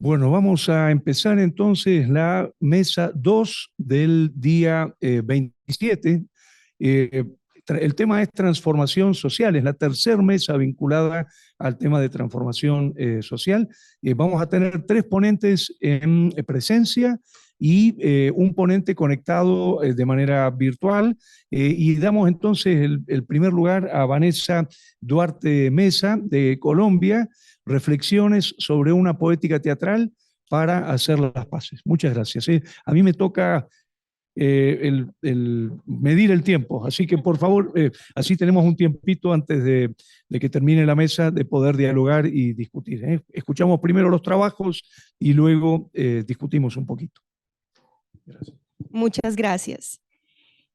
Bueno, vamos a empezar entonces la mesa 2 del día 27. Eh, el tema es transformación social, es la tercera mesa vinculada al tema de transformación social. Vamos a tener tres ponentes en presencia y un ponente conectado de manera virtual. Y damos entonces el primer lugar a Vanessa Duarte Mesa de Colombia, reflexiones sobre una poética teatral para hacer las paces. Muchas gracias. A mí me toca el medir el tiempo, así que por favor, así tenemos un tiempito antes de que termine la mesa de poder dialogar y discutir. Escuchamos primero los trabajos y luego discutimos un poquito. Gracias. Muchas gracias.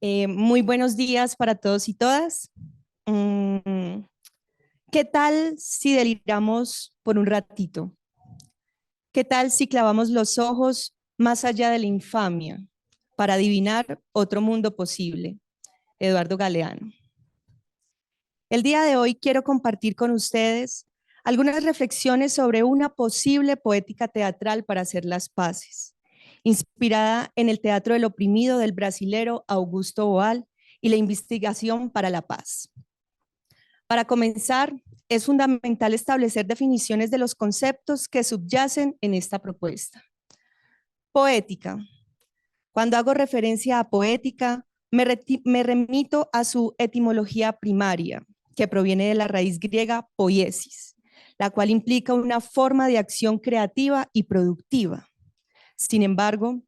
Muy buenos días para todos y todas. ¿Qué tal si deliramos por un ratito? ¿Qué tal si clavamos los ojos más allá de la infamia para adivinar otro mundo posible? Eduardo Galeano. El día de hoy quiero compartir con ustedes algunas reflexiones sobre una posible poética teatral para hacer las paces, inspirada en el teatro del oprimido del brasilero Augusto Boal y la investigación para la paz. Para comenzar, es fundamental establecer definiciones de los conceptos que subyacen en esta propuesta. Poética. Cuando hago referencia a poética, me remito a su etimología primaria, que proviene de la raíz griega poiesis, la cual implica una forma de acción creativa y productiva. Sin embargo,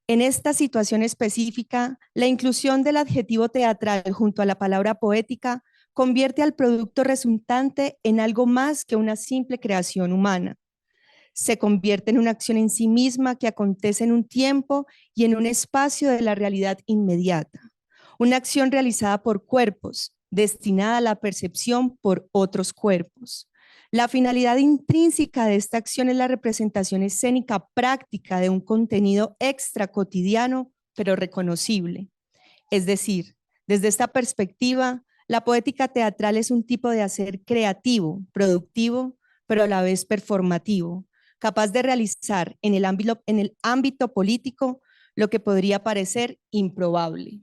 en esta situación específica, la inclusión del adjetivo teatral junto a la palabra poética convierte al producto resultante en algo más que una simple creación humana. Se convierte en una acción en sí misma que acontece en un tiempo y en un espacio de la realidad inmediata. Una acción realizada por cuerpos, destinada a la percepción por otros cuerpos. La finalidad intrínseca de esta acción es la representación escénica práctica de un contenido extra cotidiano, pero reconocible. Es decir, desde esta perspectiva, la poética teatral es un tipo de hacer creativo, productivo, pero a la vez performativo, capaz de realizar en el ámbito político lo que podría parecer improbable.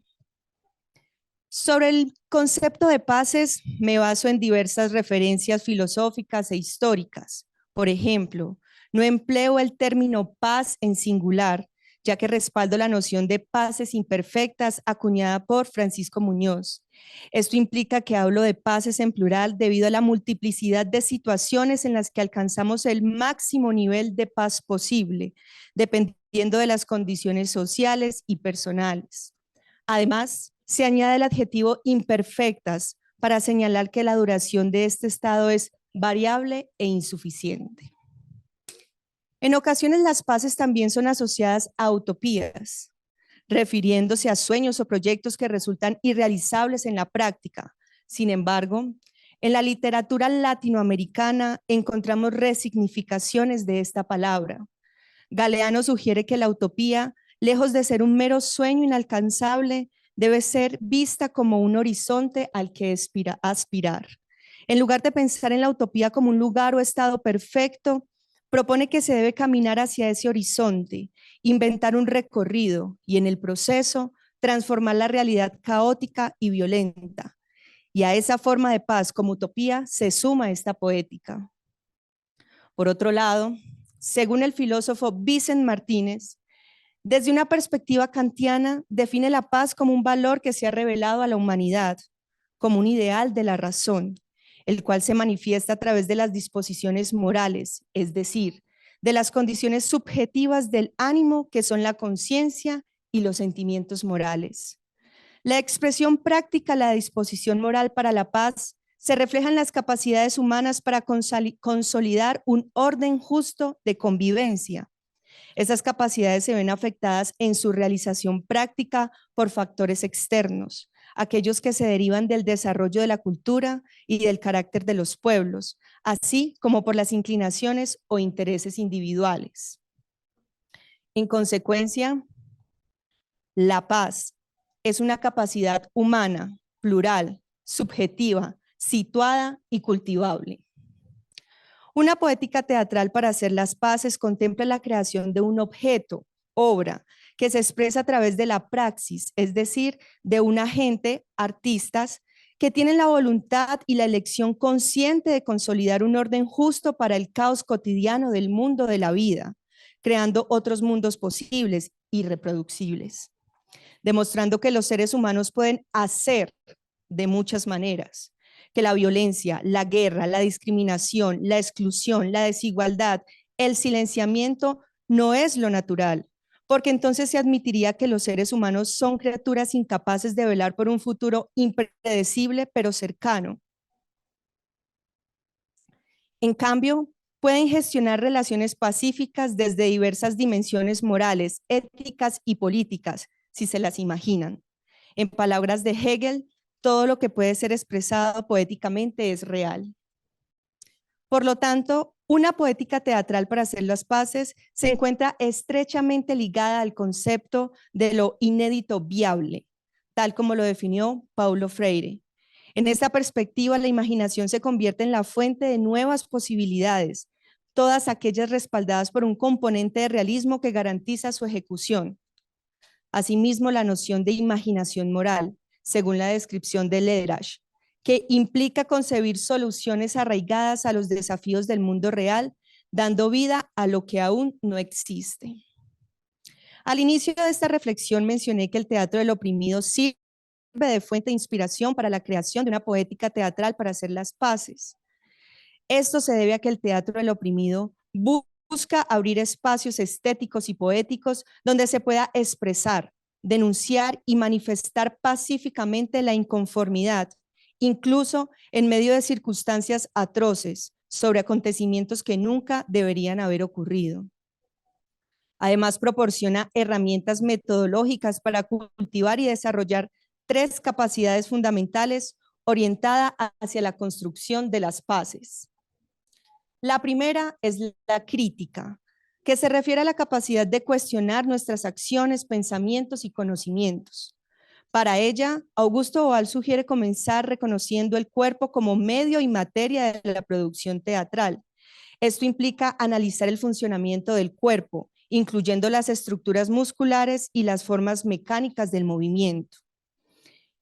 Sobre el concepto de paces me baso en diversas referencias filosóficas e históricas. Por ejemplo, no empleo el término paz en singular, ya que respaldo la noción de paces imperfectas acuñada por Francisco Muñoz. Esto implica que hablo de paces en plural debido a la multiplicidad de situaciones en las que alcanzamos el máximo nivel de paz posible, dependiendo de las condiciones sociales y personales. Además, se añade el adjetivo imperfectas para señalar que la duración de este estado es variable e insuficiente. En ocasiones las paces también son asociadas a utopías, refiriéndose a sueños o proyectos que resultan irrealizables en la práctica. Sin embargo, en la literatura latinoamericana encontramos resignificaciones de esta palabra. Galeano sugiere que la utopía, lejos de ser un mero sueño inalcanzable, debe ser vista como un horizonte al que aspirar. En lugar de pensar en la utopía como un lugar o estado perfecto, propone que se debe caminar hacia ese horizonte, inventar un recorrido y en el proceso transformar la realidad caótica y violenta. Y a esa forma de paz como utopía se suma esta poética. Por otro lado, según el filósofo Vicent Martínez, desde una perspectiva kantiana, define la paz como un valor que se ha revelado a la humanidad, como un ideal de la razón, el cual se manifiesta a través de las disposiciones morales, es decir, de las condiciones subjetivas del ánimo que son la conciencia y los sentimientos morales. La expresión práctica, la disposición moral para la paz, se refleja en las capacidades humanas para consolidar un orden justo de convivencia. Esas capacidades se ven afectadas en su realización práctica por factores externos, aquellos que se derivan del desarrollo de la cultura y del carácter de los pueblos, así como por las inclinaciones o intereses individuales. En consecuencia, la paz es una capacidad humana, plural, subjetiva, situada y cultivable. Una poética teatral para hacer las paces contempla la creación de un objeto, obra, que se expresa a través de la praxis, es decir, de un agente, artistas, que tienen la voluntad y la elección consciente de consolidar un orden justo para el caos cotidiano del mundo de la vida, creando otros mundos posibles y reproducibles, demostrando que los seres humanos pueden hacer de muchas maneras, que la violencia, la guerra, la discriminación, la exclusión, la desigualdad, el silenciamiento no es lo natural, porque entonces se admitiría que los seres humanos son criaturas incapaces de velar por un futuro impredecible pero cercano. En cambio, pueden gestionar relaciones pacíficas desde diversas dimensiones morales, éticas y políticas, si se las imaginan. En palabras de Hegel, todo lo que puede ser expresado poéticamente es real. Por lo tanto, una poética teatral para hacer las paces se encuentra estrechamente ligada al concepto de lo inédito viable, tal como lo definió Paulo Freire. En esta perspectiva, la imaginación se convierte en la fuente de nuevas posibilidades, todas aquellas respaldadas por un componente de realismo que garantiza su ejecución. Asimismo, la noción de imaginación moral, según la descripción de Lederach, que implica concebir soluciones arraigadas a los desafíos del mundo real, dando vida a lo que aún no existe. Al inicio de esta reflexión mencioné que el teatro del oprimido sirve de fuente de inspiración para la creación de una poética teatral para hacer las paces. Esto se debe a que el teatro del oprimido busca abrir espacios estéticos y poéticos donde se pueda expresar, denunciar y manifestar pacíficamente la inconformidad, incluso en medio de circunstancias atroces, sobre acontecimientos que nunca deberían haber ocurrido. Además, proporciona herramientas metodológicas para cultivar y desarrollar 3 capacidades fundamentales orientadas hacia la construcción de las paces. La primera es la crítica, que se refiere a la capacidad de cuestionar nuestras acciones, pensamientos y conocimientos. Para ella, Augusto Boal sugiere comenzar reconociendo el cuerpo como medio y materia de la producción teatral. Esto implica analizar el funcionamiento del cuerpo, incluyendo las estructuras musculares y las formas mecánicas del movimiento.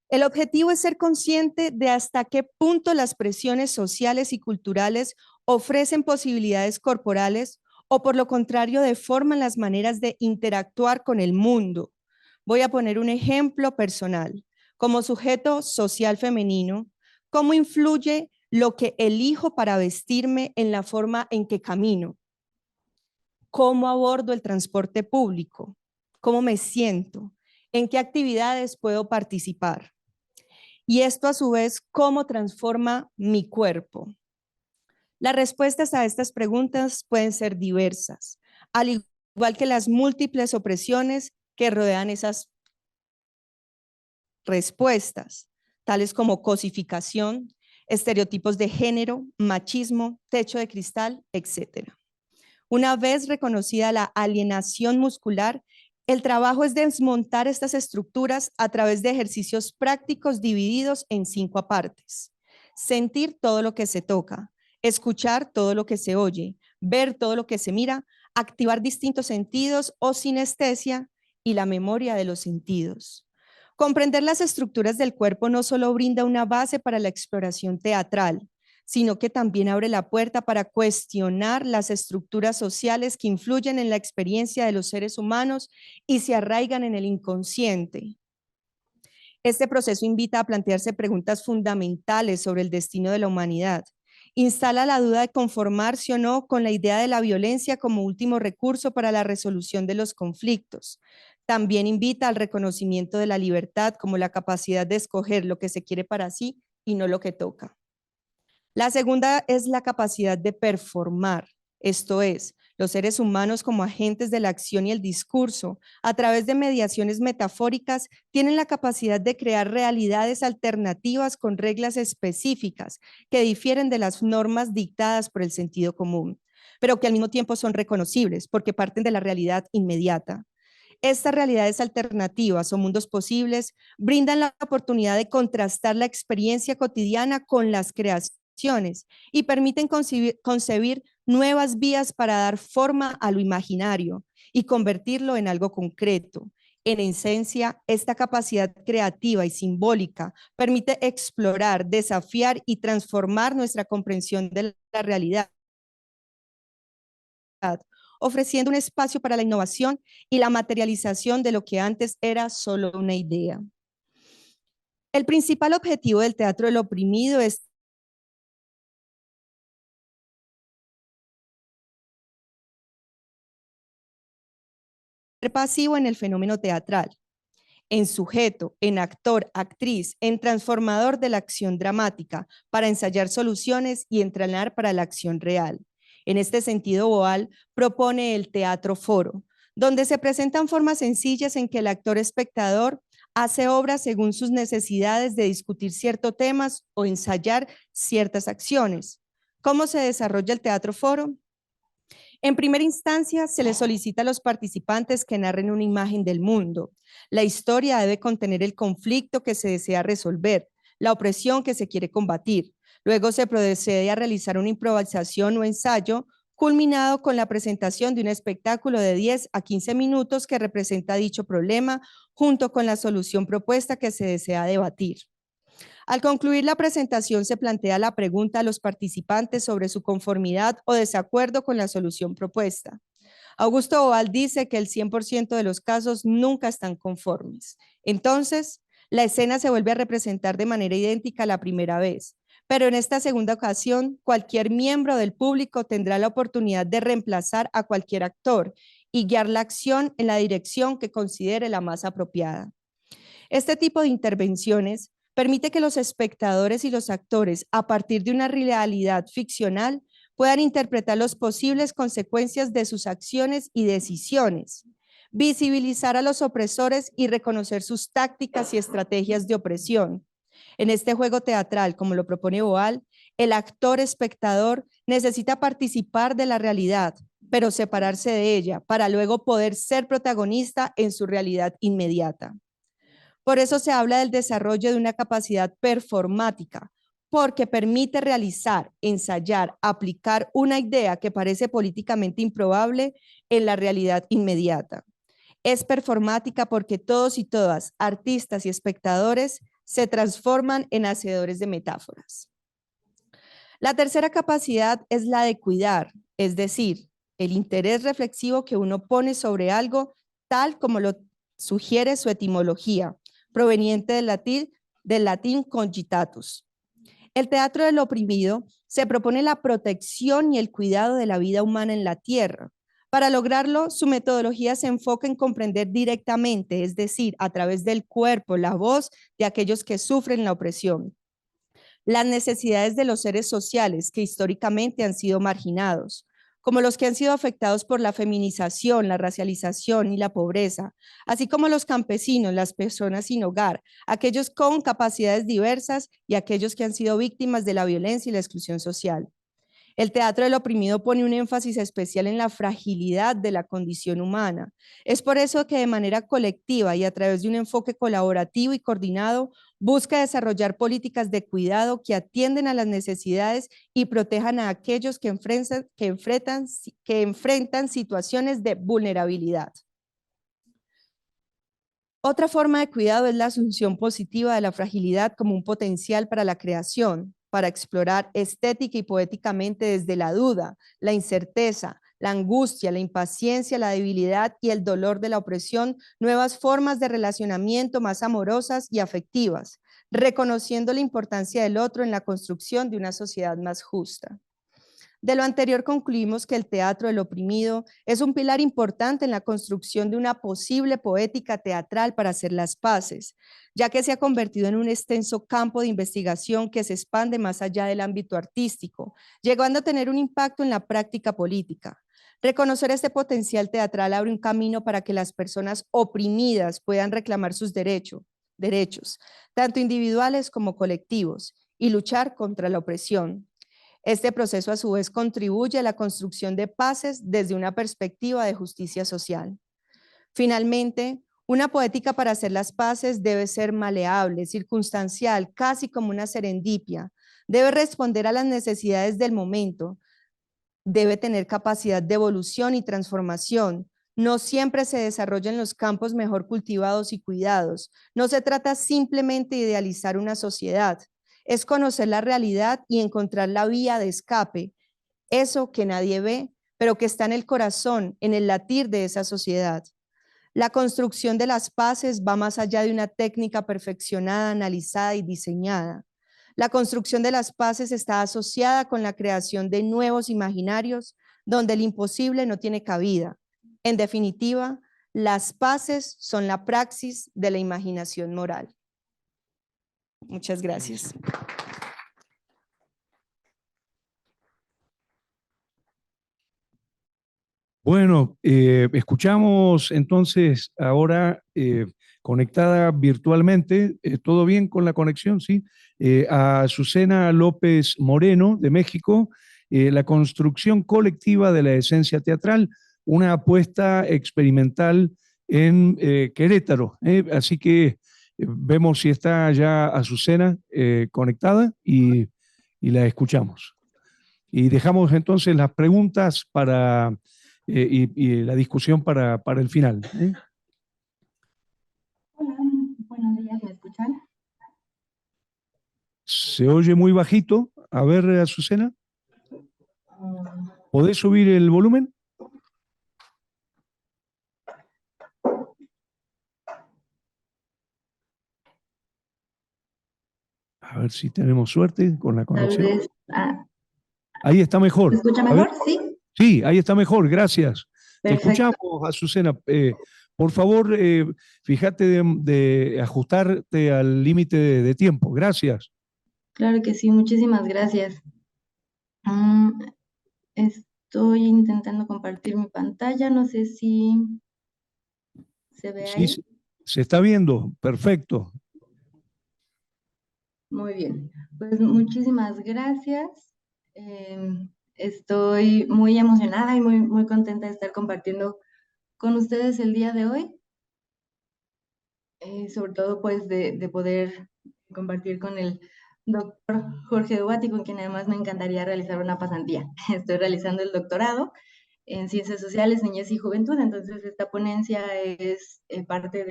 El objetivo es ser consciente de hasta qué punto las presiones sociales y culturales ofrecen posibilidades corporales o por lo contrario deforman las maneras de interactuar con el mundo. Voy a poner un ejemplo personal. Como sujeto social femenino, ¿cómo influye lo que elijo para vestirme en la forma en que camino? ¿Cómo abordo el transporte público? ¿Cómo me siento? ¿En qué actividades puedo participar? Y esto a su vez, ¿cómo transforma mi cuerpo? Las respuestas a estas preguntas pueden ser diversas, al igual que las múltiples opresiones que rodean esas respuestas, tales como cosificación, estereotipos de género, machismo, techo de cristal, etc. Una vez reconocida la alienación muscular, el trabajo es desmontar estas estructuras a través de ejercicios prácticos divididos en 5 partes. Sentir todo lo que se toca, escuchar todo lo que se oye, ver todo lo que se mira, activar distintos sentidos o sinestesia y la memoria de los sentidos. Comprender las estructuras del cuerpo no solo brinda una base para la exploración teatral, sino que también abre la puerta para cuestionar las estructuras sociales que influyen en la experiencia de los seres humanos y se arraigan en el inconsciente. Este proceso invita a plantearse preguntas fundamentales sobre el destino de la humanidad. Instala la duda de conformarse o no con la idea de la violencia como último recurso para la resolución de los conflictos. También invita al reconocimiento de la libertad como la capacidad de escoger lo que se quiere para sí y no lo que toca. La segunda es la capacidad de performar, esto es, los seres humanos como agentes de la acción y el discurso, a través de mediaciones metafóricas, tienen la capacidad de crear realidades alternativas con reglas específicas que difieren de las normas dictadas por el sentido común, pero que al mismo tiempo son reconocibles porque parten de la realidad inmediata. Estas realidades alternativas o mundos posibles brindan la oportunidad de contrastar la experiencia cotidiana con las creaciones y permiten concebir nuevas vías para dar forma a lo imaginario y convertirlo en algo concreto. En esencia, esta capacidad creativa y simbólica permite explorar, desafiar y transformar nuestra comprensión de la realidad, ofreciendo un espacio para la innovación y la materialización de lo que antes era solo una idea. El principal objetivo del teatro del oprimido es ser pasivo en el fenómeno teatral, en sujeto, en actor, actriz, en transformador de la acción dramática, para ensayar soluciones y entrenar para la acción real. En este sentido, Boal propone el teatro foro, donde se presentan formas sencillas en que el actor espectador hace obras según sus necesidades de discutir ciertos temas o ensayar ciertas acciones. ¿Cómo se desarrolla el teatro foro? En primera instancia, se les solicita a los participantes que narren una imagen del mundo. La historia debe contener el conflicto que se desea resolver, la opresión que se quiere combatir. Luego se procede a realizar una improvisación o ensayo, culminado con la presentación de un espectáculo de 10 a 15 minutos que representa dicho problema, junto con la solución propuesta que se desea debatir. Al concluir la presentación, se plantea la pregunta a los participantes sobre su conformidad o desacuerdo con la solución propuesta. Augusto Boal dice que el 100% de los casos nunca están conformes. Entonces, la escena se vuelve a representar de manera idéntica a la primera vez, pero en esta segunda ocasión, cualquier miembro del público tendrá la oportunidad de reemplazar a cualquier actor y guiar la acción en la dirección que considere la más apropiada. Este tipo de intervenciones permite que los espectadores y los actores, a partir de una realidad ficcional, puedan interpretar las posibles consecuencias de sus acciones y decisiones, visibilizar a los opresores y reconocer sus tácticas y estrategias de opresión. En este juego teatral, como lo propone Boal, el actor espectador necesita participar de la realidad, pero separarse de ella para luego poder ser protagonista en su realidad inmediata. Por eso se habla del desarrollo de una capacidad performática, porque permite realizar, ensayar, aplicar una idea que parece políticamente improbable en la realidad inmediata. Es performática porque todos y todas, artistas y espectadores, se transforman en hacedores de metáforas. La tercera capacidad es la de cuidar, es decir, el interés reflexivo que uno pone sobre algo tal como lo sugiere su etimología, proveniente del latín cogitatus. El teatro del oprimido se propone la protección y el cuidado de la vida humana en la tierra. Para lograrlo, su metodología se enfoca en comprender directamente, es decir, a través del cuerpo, la voz de aquellos que sufren la opresión, las necesidades de los seres sociales que históricamente han sido marginados, como los que han sido afectados por la feminización, la racialización y la pobreza, así como los campesinos, las personas sin hogar, aquellos con capacidades diversas y aquellos que han sido víctimas de la violencia y la exclusión social. El teatro del oprimido pone un énfasis especial en la fragilidad de la condición humana. Es por eso que de manera colectiva y a través de un enfoque colaborativo y coordinado, busca desarrollar políticas de cuidado que atienden a las necesidades y protejan a aquellos que enfrentan situaciones de vulnerabilidad. Otra forma de cuidado es la asunción positiva de la fragilidad como un potencial para la creación, para explorar estética y poéticamente desde la duda, la incerteza, la angustia, la impaciencia, la debilidad y el dolor de la opresión, nuevas formas de relacionamiento más amorosas y afectivas, reconociendo la importancia del otro en la construcción de una sociedad más justa. De lo anterior concluimos que el teatro del oprimido es un pilar importante en la construcción de una posible poética teatral para hacer las paces, ya que se ha convertido en un extenso campo de investigación que se expande más allá del ámbito artístico, llegando a tener un impacto en la práctica política. Reconocer este potencial teatral abre un camino para que las personas oprimidas puedan reclamar sus derechos, tanto individuales como colectivos, y luchar contra la opresión. Este proceso a su vez contribuye a la construcción de paces desde una perspectiva de justicia social. Finalmente, una poética para hacer las paces debe ser maleable, circunstancial, casi como una serendipia, Debe responder a las necesidades del momento. Debe tener capacidad de evolución y transformación. No siempre se desarrolla en los campos mejor cultivados y cuidados. No se trata simplemente de idealizar una sociedad. Es conocer la realidad y encontrar la vía de escape, eso que nadie ve, pero que está en el corazón, en el latir de esa sociedad. La construcción de las paces va más allá de una técnica perfeccionada, analizada y diseñada. La construcción de las paces está asociada con la creación de nuevos imaginarios donde el imposible no tiene cabida. En definitiva, las paces son la praxis de la imaginación moral. Muchas gracias. Bueno, escuchamos entonces ahora conectada virtualmente, ¿todo bien con la conexión? Sí, a Azucena López Moreno de México, la construcción colectiva de la esencia teatral, una apuesta experimental en Querétaro. Así que vemos si está ya Azucena conectada y la escuchamos. Y dejamos entonces las preguntas para y la discusión para el final. Hola, buenos días, ¿me escuchan? Se oye muy bajito. A ver, Azucena, ¿podés subir el volumen? A ver si tenemos suerte con la Tal conexión. vez. Ahí está mejor. ¿Me escucha A ver. mejor? Sí. Sí, ahí está mejor, gracias. Te Perfecto. escuchamos, Azucena. Por favor, fíjate de ajustarte al límite de tiempo. Gracias. Claro que sí, muchísimas gracias. Estoy intentando compartir mi pantalla, no sé si se ve ahí. Sí, se está viendo, perfecto. Muy bien, pues muchísimas gracias. Estoy muy emocionada y muy contenta de estar compartiendo con ustedes el día de hoy. Sobre todo pues de poder compartir con el doctor Jorge Duati, con quien además me encantaría realizar una pasantía. Estoy realizando el doctorado en Ciencias Sociales, Niñez y Juventud, entonces esta ponencia es parte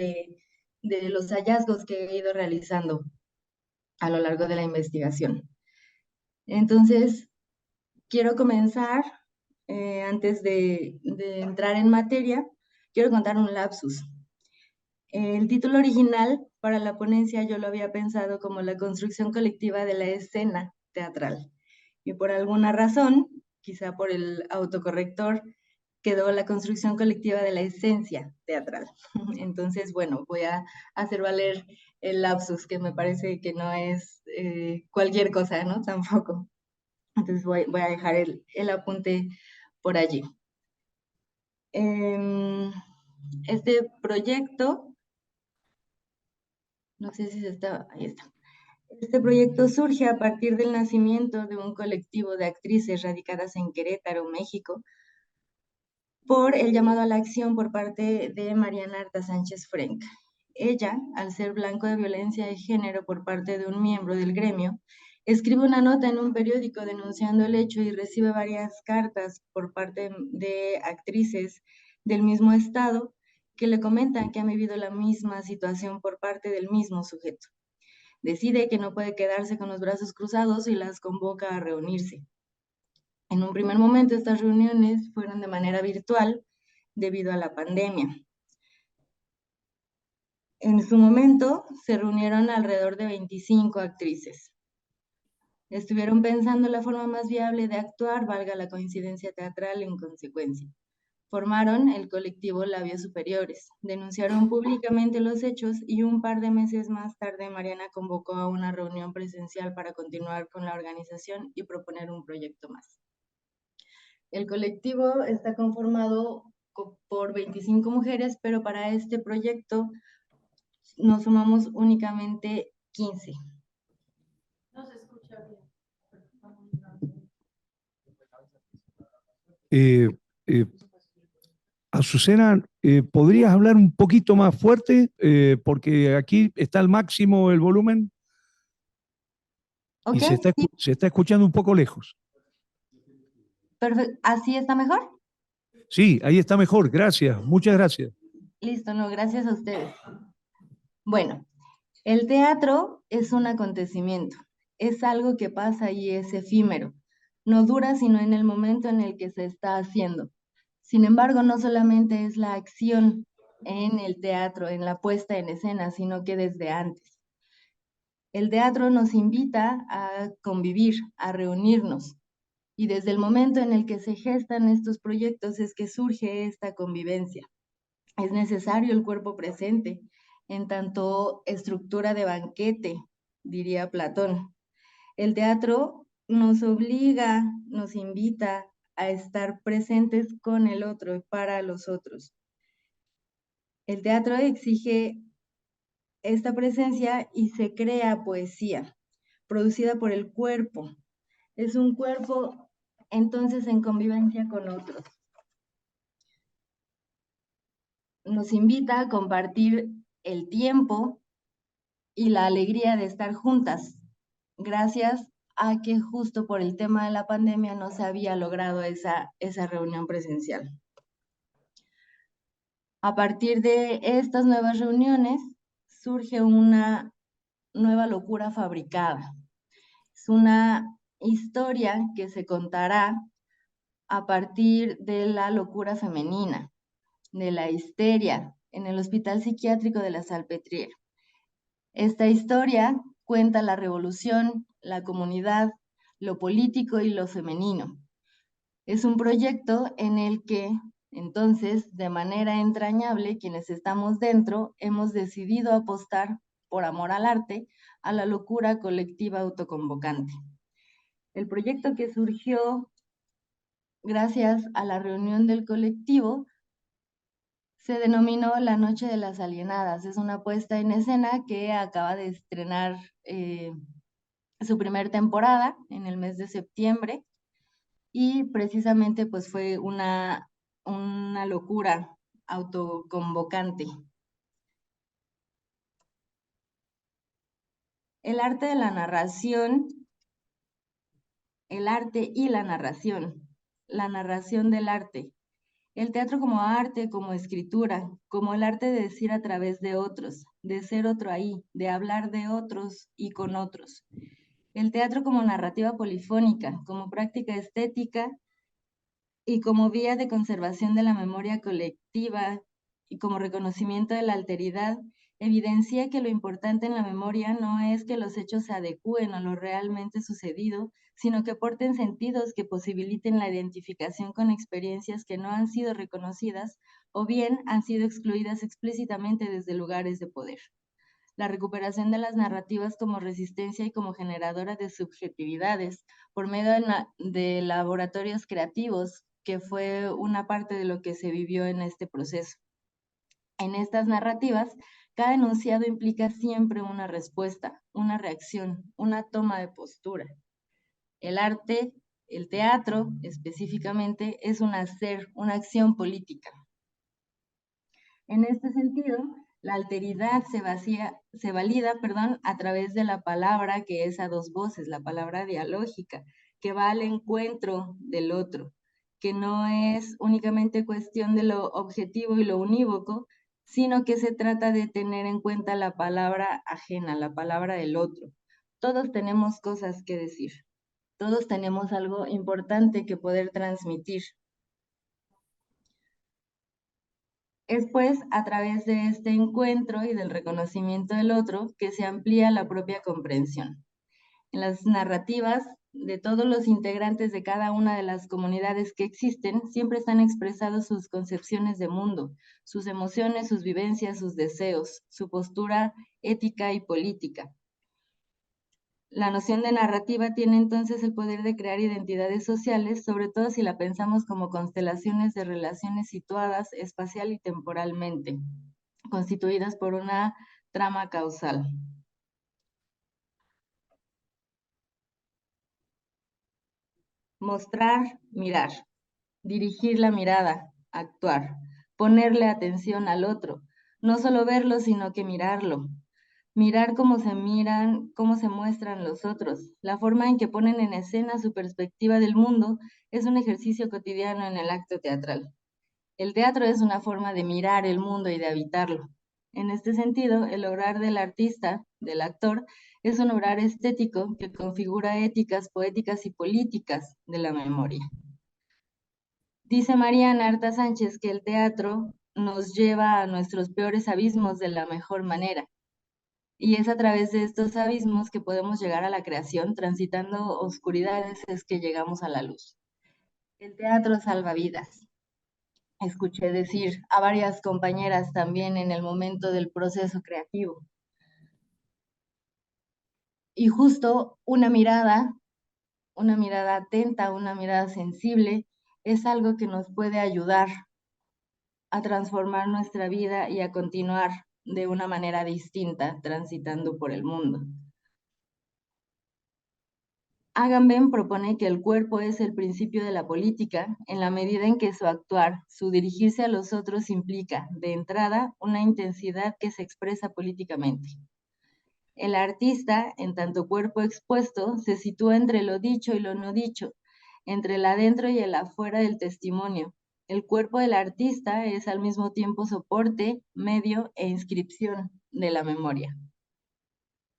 de los hallazgos que he ido realizando a lo largo de la investigación. Entonces, quiero comenzar, antes de entrar en materia, quiero contar un lapsus. El título original para la ponencia yo lo había pensado como la construcción colectiva de la escena teatral. Y por alguna razón, quizá por el autocorrector, quedó la construcción colectiva de la esencia teatral. Entonces, bueno, voy a hacer valer el lapsus, que me parece que no es cualquier cosa, ¿no? Tampoco. Entonces voy a dejar el apunte por allí. Este proyecto, no sé si ahí está. Este proyecto surge a partir del nacimiento de un colectivo de actrices radicadas en Querétaro, México, por el llamado a la acción por parte de Mariana Arta Sánchez Frenk. Ella, al ser blanco de violencia de género por parte de un miembro del gremio, escribe una nota en un periódico denunciando el hecho y recibe varias cartas por parte de actrices del mismo estado que le comentan que han vivido la misma situación por parte del mismo sujeto. Decide que no puede quedarse con los brazos cruzados y las convoca a reunirse. En un primer momento, estas reuniones fueron de manera virtual debido a la pandemia. En su momento, se reunieron alrededor de 25 actrices. Estuvieron pensando la forma más viable de actuar, valga la coincidencia teatral en consecuencia. Formaron el colectivo Labios Superiores, denunciaron públicamente los hechos y un par de meses más tarde Mariana convocó a una reunión presencial para continuar con la organización y proponer un proyecto más. El colectivo está conformado por 25 mujeres, pero para este proyecto nos sumamos únicamente 15. No se escucha bien. Azucena, ¿podrías hablar un poquito más fuerte? Porque aquí está al máximo el volumen. ¿Ok? Y se está escuchando un poco lejos. Perfecto. ¿Así está mejor? Sí, ahí está mejor. Gracias. Muchas gracias. Listo, no, gracias a ustedes. Bueno, el teatro es un acontecimiento, es algo que pasa y es efímero. No dura sino en el momento en el que se está haciendo. Sin embargo, no solamente es la acción en el teatro, en la puesta en escena, sino que desde antes. El teatro nos invita a convivir, a reunirnos. Y desde el momento en el que se gestan estos proyectos es que surge esta convivencia. Es necesario el cuerpo presente, en tanto estructura de banquete, diría Platón. El teatro nos obliga, nos invita a estar presentes con el otro y para los otros. El teatro exige esta presencia y se crea poesía, producida por el cuerpo. Es un cuerpo entonces en convivencia con otros. Nos invita a compartir el tiempo y la alegría de estar juntas, gracias a que justo por el tema de la pandemia no se había logrado esa reunión presencial. A partir de estas nuevas reuniones surge una nueva locura fabricada. Es una historia que se contará a partir de la locura femenina, de la histeria en el Hospital Psiquiátrico de la Salpêtrière. Esta historia cuenta la revolución, la comunidad, lo político y lo femenino. Es un proyecto en el que, entonces, de manera entrañable, quienes estamos dentro hemos decidido apostar, por amor al arte, a la locura colectiva autoconvocante. El proyecto que surgió gracias a la reunión del colectivo se denominó La Noche de las Alienadas. Es una puesta en escena que acaba de estrenar su primer temporada en el mes de septiembre y precisamente pues fue una locura autoconvocante. El arte de la narración, el arte y la narración del arte. El teatro como arte, como escritura, como el arte de decir a través de otros, de ser otro ahí, de hablar de otros y con otros. El teatro como narrativa polifónica, como práctica estética y como vía de conservación de la memoria colectiva y como reconocimiento de la alteridad, evidencia que lo importante en la memoria no es que los hechos se adecúen a lo realmente sucedido, sino que aporten sentidos que posibiliten la identificación con experiencias que no han sido reconocidas o bien han sido excluidas explícitamente desde lugares de poder. La recuperación de las narrativas como resistencia y como generadora de subjetividades por medio de laboratorios creativos, que fue una parte de lo que se vivió en este proceso. En estas narrativas, cada enunciado implica siempre una respuesta, una reacción, una toma de postura. El arte, el teatro específicamente, es un hacer, una acción política. En este sentido, la alteridad se valida a través de la palabra que es a dos voces, la palabra dialógica, que va al encuentro del otro, que no es únicamente cuestión de lo objetivo y lo unívoco, sino que se trata de tener en cuenta la palabra ajena, la palabra del otro. Todos tenemos cosas que decir, todos tenemos algo importante que poder transmitir. Es pues a través de este encuentro y del reconocimiento del otro que se amplía la propia comprensión. En las narrativas de todos los integrantes de cada una de las comunidades que existen, siempre están expresados sus concepciones de mundo, sus emociones, sus vivencias, sus deseos, su postura ética y política. La noción de narrativa tiene entonces el poder de crear identidades sociales, sobre todo si la pensamos como constelaciones de relaciones situadas espacial y temporalmente, constituidas por una trama causal. Mostrar, mirar, dirigir la mirada, actuar, ponerle atención al otro, no solo verlo, sino que mirarlo. mirar cómo se miran, cómo se muestran los otros. La forma en que ponen en escena su perspectiva del mundo es un ejercicio cotidiano en el acto teatral. El teatro es una forma de mirar el mundo y de habitarlo. En este sentido, el obrar del artista, del actor, es un obrar estético que configura éticas, poéticas y políticas de la memoria. Dice Mariana Arta Sánchez que el teatro nos lleva a nuestros peores abismos de la mejor manera. Y es a través de estos abismos que podemos llegar a la creación, transitando oscuridades es que llegamos a la luz. El teatro salva vidas. Escuché decir a varias compañeras también en el momento del proceso creativo. Y justo una mirada atenta, una mirada sensible, es algo que nos puede ayudar a transformar nuestra vida y a continuar de una manera distinta transitando por el mundo. Agamben propone que el cuerpo es el principio de la política en la medida en que su actuar, su dirigirse a los otros implica, de entrada, una intensidad que se expresa políticamente. El artista, en tanto cuerpo expuesto, se sitúa entre lo dicho y lo no dicho, entre el adentro y el afuera del testimonio. El cuerpo del artista es al mismo tiempo soporte, medio e inscripción de la memoria.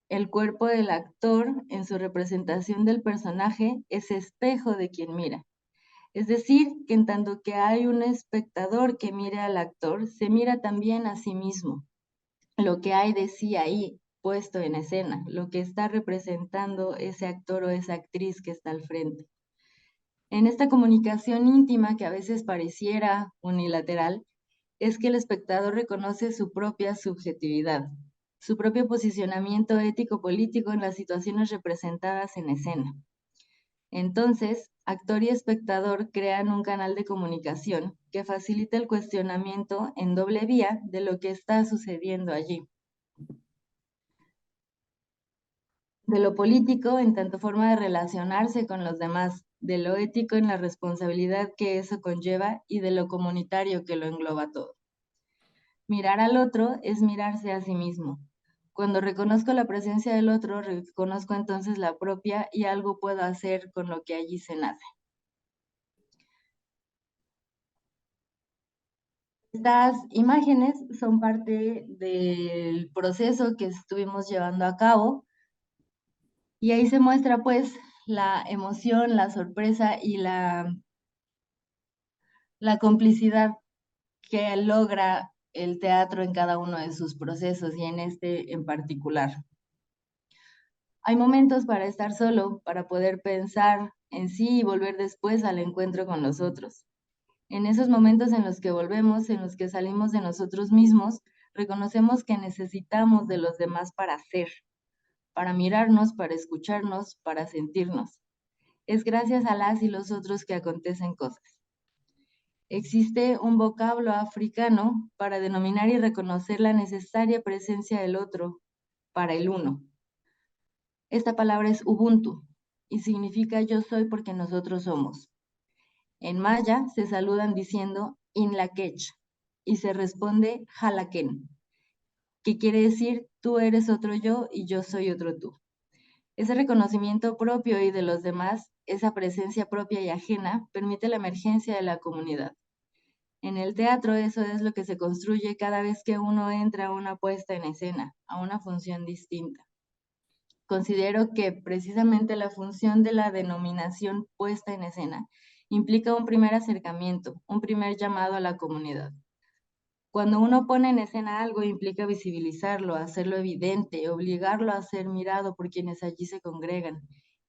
El cuerpo del actor, en su representación del personaje, es espejo de quien mira. Es decir, que en tanto que hay un espectador que mira al actor, se mira también a sí mismo. Lo que hay de sí ahí, puesto en escena, lo que está representando ese actor o esa actriz que está al frente. En esta comunicación íntima que a veces pareciera unilateral, es que el espectador reconoce su propia subjetividad, su propio posicionamiento ético-político en las situaciones representadas en escena. Entonces, actor y espectador crean un canal de comunicación que facilita el cuestionamiento en doble vía de lo que está sucediendo allí. De lo político en tanto forma de relacionarse con los demás, de lo ético en la responsabilidad que eso conlleva y de lo comunitario que lo engloba todo. Mirar al otro es mirarse a sí mismo. Cuando reconozco la presencia del otro, reconozco entonces la propia y algo puedo hacer con lo que allí se nace. Estas imágenes son parte del proceso que estuvimos llevando a cabo y ahí se muestra pues la emoción, la sorpresa y la complicidad que logra el teatro en cada uno de sus procesos y en este en particular. Hay momentos para estar solo, para poder pensar en sí y volver después al encuentro con los otros. En esos momentos en los que volvemos, en los que salimos de nosotros mismos, reconocemos que necesitamos de los demás para ser, para mirarnos, para escucharnos, para sentirnos. Es gracias a las y los otros que acontecen cosas. Existe un vocablo africano para denominar y reconocer la necesaria presencia del otro para el uno. Esta palabra es Ubuntu y significa yo soy porque nosotros somos. En maya se saludan diciendo Inlakech y se responde Jalaken, que quiere decir tú eres otro yo y yo soy otro tú. Ese reconocimiento propio y de los demás, esa presencia propia y ajena, permite la emergencia de la comunidad. En el teatro eso es lo que se construye cada vez que uno entra a una puesta en escena, a una función distinta. Considero que precisamente la función de la denominación puesta en escena implica un primer acercamiento, un primer llamado a la comunidad. Cuando uno pone en escena algo implica visibilizarlo, hacerlo evidente, obligarlo a ser mirado por quienes allí se congregan.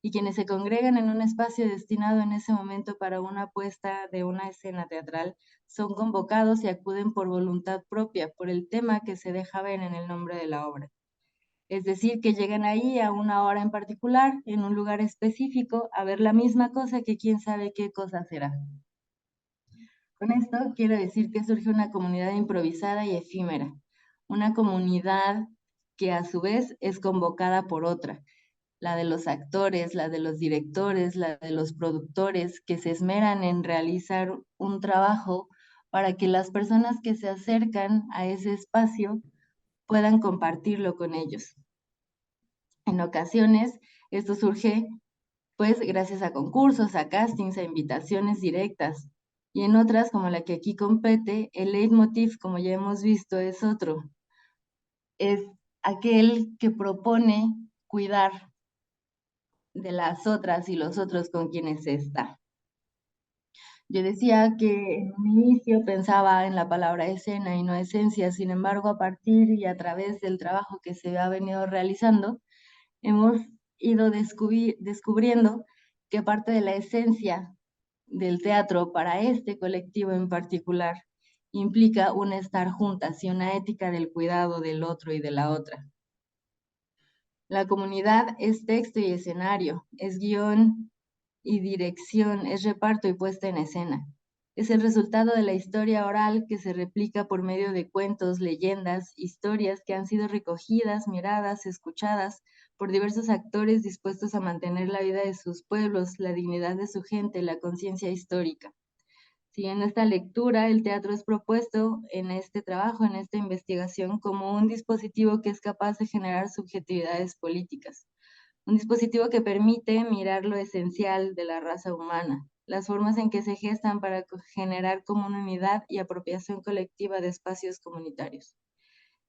Y quienes se congregan en un espacio destinado en ese momento para una puesta de una escena teatral son convocados y acuden por voluntad propia, por el tema que se deja ver en el nombre de la obra. Es decir, que llegan ahí a una hora en particular, en un lugar específico, a ver la misma cosa que quién sabe qué cosa será. Con esto quiero decir que surge una comunidad improvisada y efímera, una comunidad que a su vez es convocada por otra, la de los actores, la de los directores, la de los productores, que se esmeran en realizar un trabajo para que las personas que se acercan a ese espacio puedan compartirlo con ellos. En ocasiones, esto surge pues gracias a concursos, a castings, a invitaciones directas. Y en otras, como la que aquí compete, el leitmotiv, como ya hemos visto, es otro. Es aquel que propone cuidar de las otras y los otros con quienes se está. Yo decía que en un inicio pensaba en la palabra escena y no esencia, sin embargo, a partir y a través del trabajo que se ha venido realizando, hemos ido descubriendo que parte de la esencia del teatro para este colectivo en particular implica un estar juntas y una ética del cuidado del otro y de la otra. La comunidad es texto y escenario, es guión y dirección, es reparto y puesta en escena. Es el resultado de la historia oral que se replica por medio de cuentos, leyendas, historias que han sido recogidas, miradas, escuchadas por diversos actores dispuestos a mantener la vida de sus pueblos, la dignidad de su gente, la conciencia histórica. Si en esta lectura el teatro es propuesto en este trabajo, en esta investigación, como un dispositivo que es capaz de generar subjetividades políticas. Un dispositivo que permite mirar lo esencial de la raza humana, las formas en que se gestan para generar comunidad y apropiación colectiva de espacios comunitarios.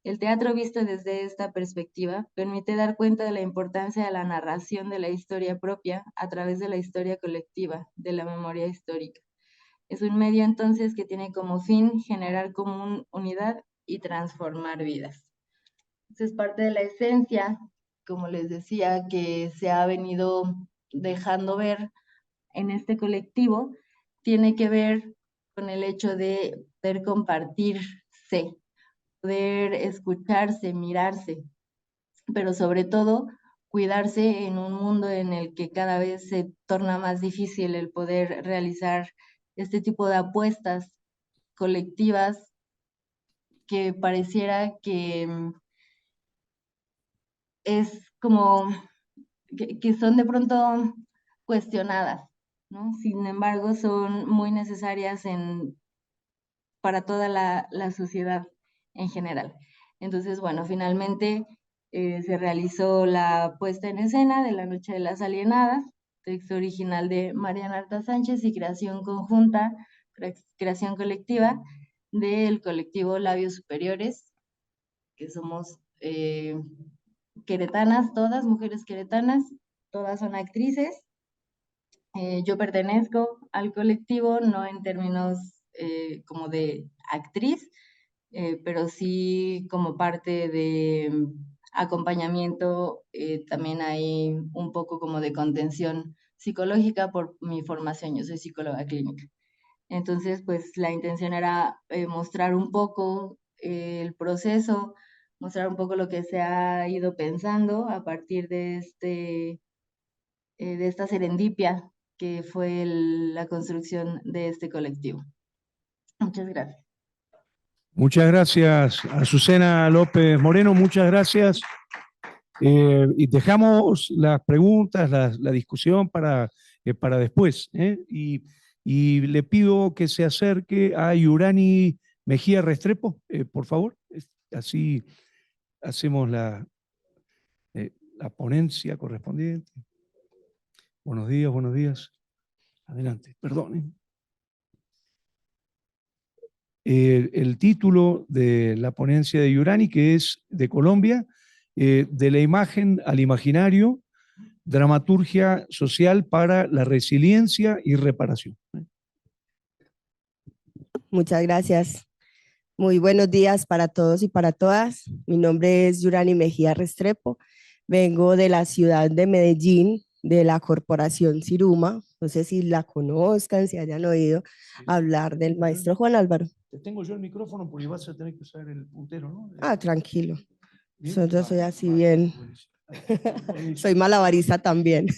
El teatro visto desde esta perspectiva permite dar cuenta de la importancia de la narración de la historia propia a través de la historia colectiva, de la memoria histórica. Es un medio entonces que tiene como fin generar unidad y transformar vidas. Eso es parte de la esencia, como les decía, que se ha venido dejando ver en este colectivo, tiene que ver con el hecho de poder compartirse, poder escucharse, mirarse, pero sobre todo cuidarse en un mundo en el que cada vez se torna más difícil el poder realizar este tipo de apuestas colectivas que pareciera que es como que son de pronto cuestionadas, ¿no? Sin embargo, son muy necesarias para toda la sociedad en general. Entonces, bueno, finalmente se realizó la puesta en escena de La Noche de las Alienadas, texto original de Mariana Arta Sánchez y creación conjunta, creación colectiva del colectivo Labios Superiores, que somos queretanas, todas mujeres queretanas, todas son actrices. Yo pertenezco al colectivo, no en términos como de actriz, pero sí como parte de acompañamiento, también hay un poco como de contención psicológica por mi formación, yo soy psicóloga clínica. Entonces, pues la intención era mostrar un poco el proceso, mostrar un poco lo que se ha ido pensando a partir de esta serendipia que fue la construcción de este colectivo. Muchas gracias. Muchas gracias, Azucena López Moreno, muchas gracias. Y dejamos las preguntas, la discusión para después. Y le pido que se acerque a Yurani Mejía Restrepo, por favor. Así hacemos la ponencia correspondiente. Buenos días, buenos días. Adelante, perdonen. El título de la ponencia de Yurani, que es de Colombia, de la imagen al imaginario, dramaturgia social para la resiliencia y reparación. Muchas gracias. Muy buenos días para todos y para todas. Mi nombre es Yurani Mejía Restrepo. Vengo de la ciudad de Medellín, de la corporación Siruma. No sé si la conozcan, si hayan oído hablar del maestro Juan Álvaro. Te tengo yo el micrófono porque vas a tener que usar el puntero, ¿no? Ah, tranquilo. Bien. Yo soy así bien. Soy malabarista también.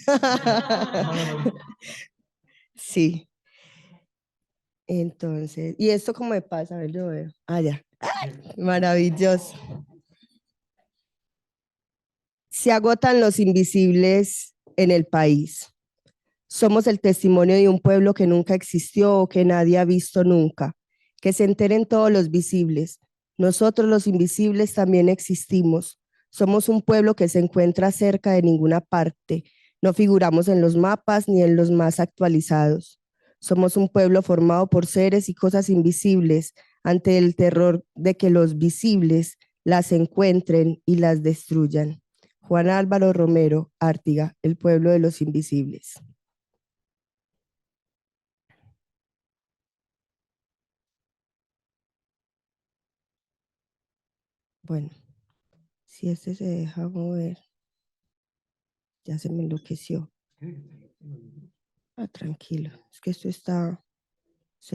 Sí. Entonces, ¿y esto cómo me pasa? A ver, yo veo. Ah, ya. Maravilloso. Se agotan los invisibles en el país. Somos el testimonio de un pueblo que nunca existió o que nadie ha visto nunca. Que se enteren todos los visibles. Nosotros los invisibles también existimos. Somos un pueblo que se encuentra cerca de ninguna parte. No figuramos en los mapas ni en los más actualizados. Somos un pueblo formado por seres y cosas invisibles ante el terror de que los visibles las encuentren y las destruyan. Juan Álvaro Romero, Ártiga, el pueblo de los invisibles. Bueno, si este se deja mover, ya se me enloqueció. Ah, tranquilo, es que esto está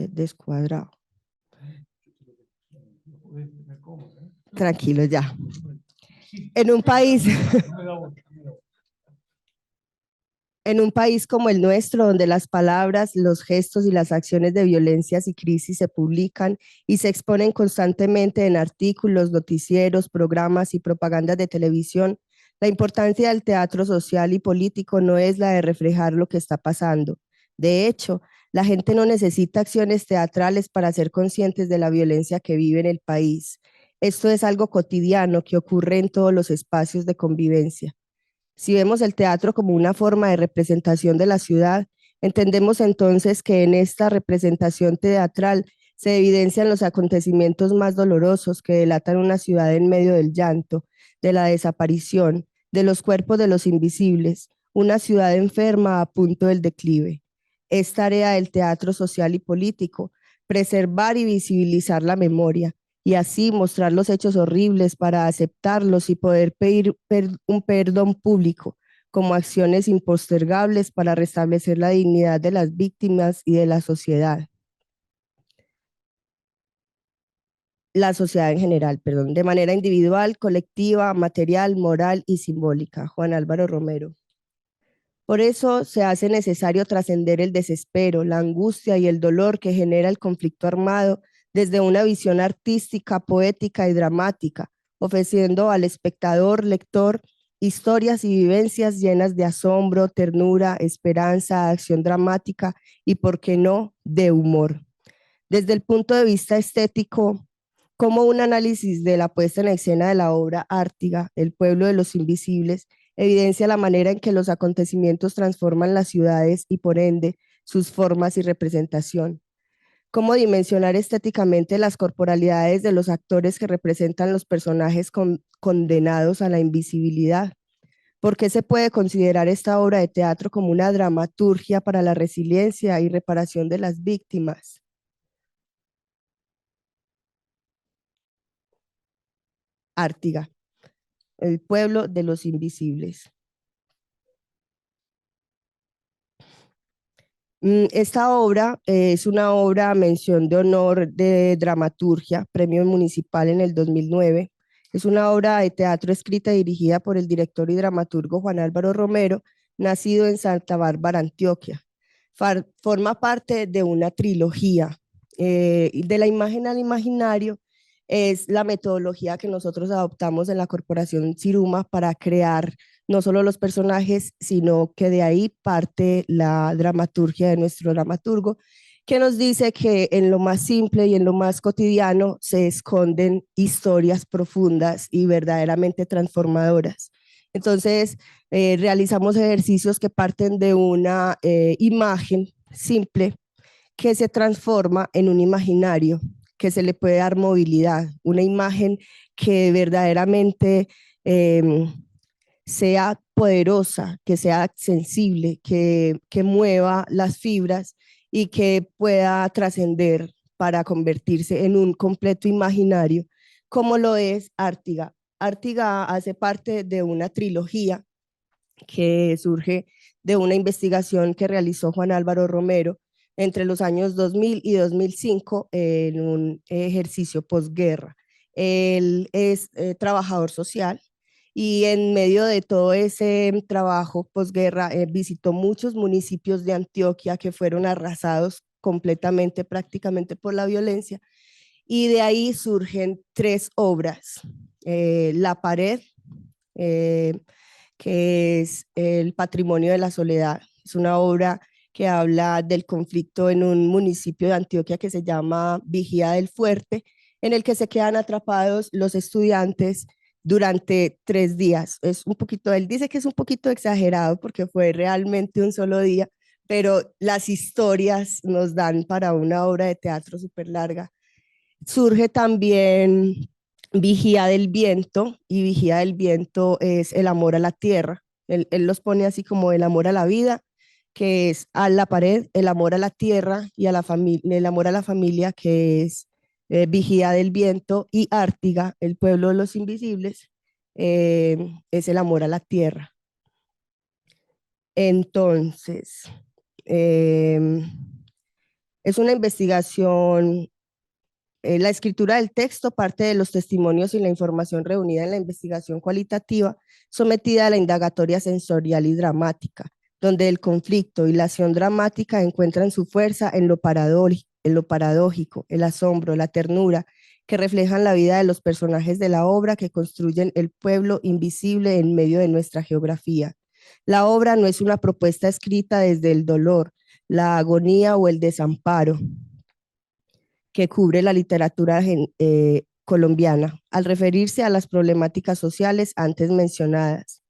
descuadrado. Tranquilo, ya. En un país, en un país como el nuestro, donde las palabras, los gestos y las acciones de violencias y crisis se publican y se exponen constantemente en artículos, noticieros, programas y propagandas de televisión, la importancia del teatro social y político no es la de reflejar lo que está pasando. De hecho, la gente no necesita acciones teatrales para ser conscientes de la violencia que vive en el país. Esto es algo cotidiano que ocurre en todos los espacios de convivencia. Si vemos el teatro como una forma de representación de la ciudad, entendemos entonces que en esta representación teatral se evidencian los acontecimientos más dolorosos que delatan una ciudad en medio del llanto, de la desaparición, de los cuerpos de los invisibles, una ciudad enferma a punto del declive. Es tarea del teatro social y político preservar y visibilizar la memoria, y así mostrar los hechos horribles para aceptarlos y poder pedir un perdón público como acciones impostergables para restablecer la dignidad de las víctimas y de la sociedad. La sociedad en general, perdón, de manera individual, colectiva, material, moral y simbólica. Juan Álvaro Romero. Por eso se hace necesario trascender el desespero, la angustia y el dolor que genera el conflicto armado desde una visión artística, poética y dramática, ofreciendo al espectador, lector, historias y vivencias llenas de asombro, ternura, esperanza, acción dramática y, por qué no, de humor. Desde el punto de vista estético, como un análisis de la puesta en escena de la obra Ártiga, El pueblo de los invisibles, evidencia la manera en que los acontecimientos transforman las ciudades y, por ende, sus formas y representación. Cómo dimensionar estéticamente las corporalidades de los actores que representan los personajes condenados a la invisibilidad. ¿Por qué se puede considerar esta obra de teatro como una dramaturgia para la resiliencia y reparación de las víctimas? Ártiga, el pueblo de los invisibles. Esta obra es una obra mención de honor de dramaturgia, premio municipal en el 2009. Es una obra de teatro escrita y dirigida por el director y dramaturgo Juan Álvaro Romero, nacido en Santa Bárbara, Antioquia. Forma parte de una trilogía. De la imagen al imaginario es la metodología que nosotros adoptamos en la Corporación Siruma para crear no solo los personajes, sino que de ahí parte la dramaturgia de nuestro dramaturgo, que nos dice que en lo más simple y en lo más cotidiano se esconden historias profundas y verdaderamente transformadoras. Entonces, realizamos ejercicios que parten de una imagen simple que se transforma en un imaginario, que se le puede dar movilidad, una imagen que verdaderamente sea poderosa, que sea sensible, que mueva las fibras y que pueda trascender para convertirse en un completo imaginario, como lo es Ártiga. Ártiga hace parte de una trilogía que surge de una investigación que realizó Juan Álvaro Romero entre los años 2000 y 2005 en un ejercicio posguerra. Él es trabajador social y en medio de todo ese trabajo posguerra visitó muchos municipios de Antioquia que fueron arrasados completamente, prácticamente por la violencia, y de ahí surgen tres obras. La pared, que es el patrimonio de la soledad. Es una obra que habla del conflicto en un municipio de Antioquia que se llama Vigía del Fuerte, en el que se quedan atrapados los estudiantes durante 3 días. Es un poquito, él dice que es un poquito exagerado porque fue realmente un solo día, pero las historias nos dan para una obra de teatro súper larga. Surge también Vigía del Viento, y Vigía del Viento es el amor a la tierra. Él los pone así como el amor a la vida, que es a la pared, el amor a la tierra y a la familia, el amor a la familia, que es Vigía del Viento, y Ártiga, el pueblo de los invisibles, es el amor a la tierra. Entonces, eh, es una investigación. La escritura del texto parte de los testimonios y la información reunida en la investigación cualitativa sometida a la indagatoria sensorial y dramática, donde el conflicto y la acción dramática encuentran su fuerza en lo paradójico, el asombro, la ternura, que reflejan la vida de los personajes de la obra que construyen el pueblo invisible en medio de nuestra geografía. La obra no es una propuesta escrita desde el dolor, la agonía o el desamparo que cubre la literatura colombiana, al referirse a las problemáticas sociales antes mencionadas.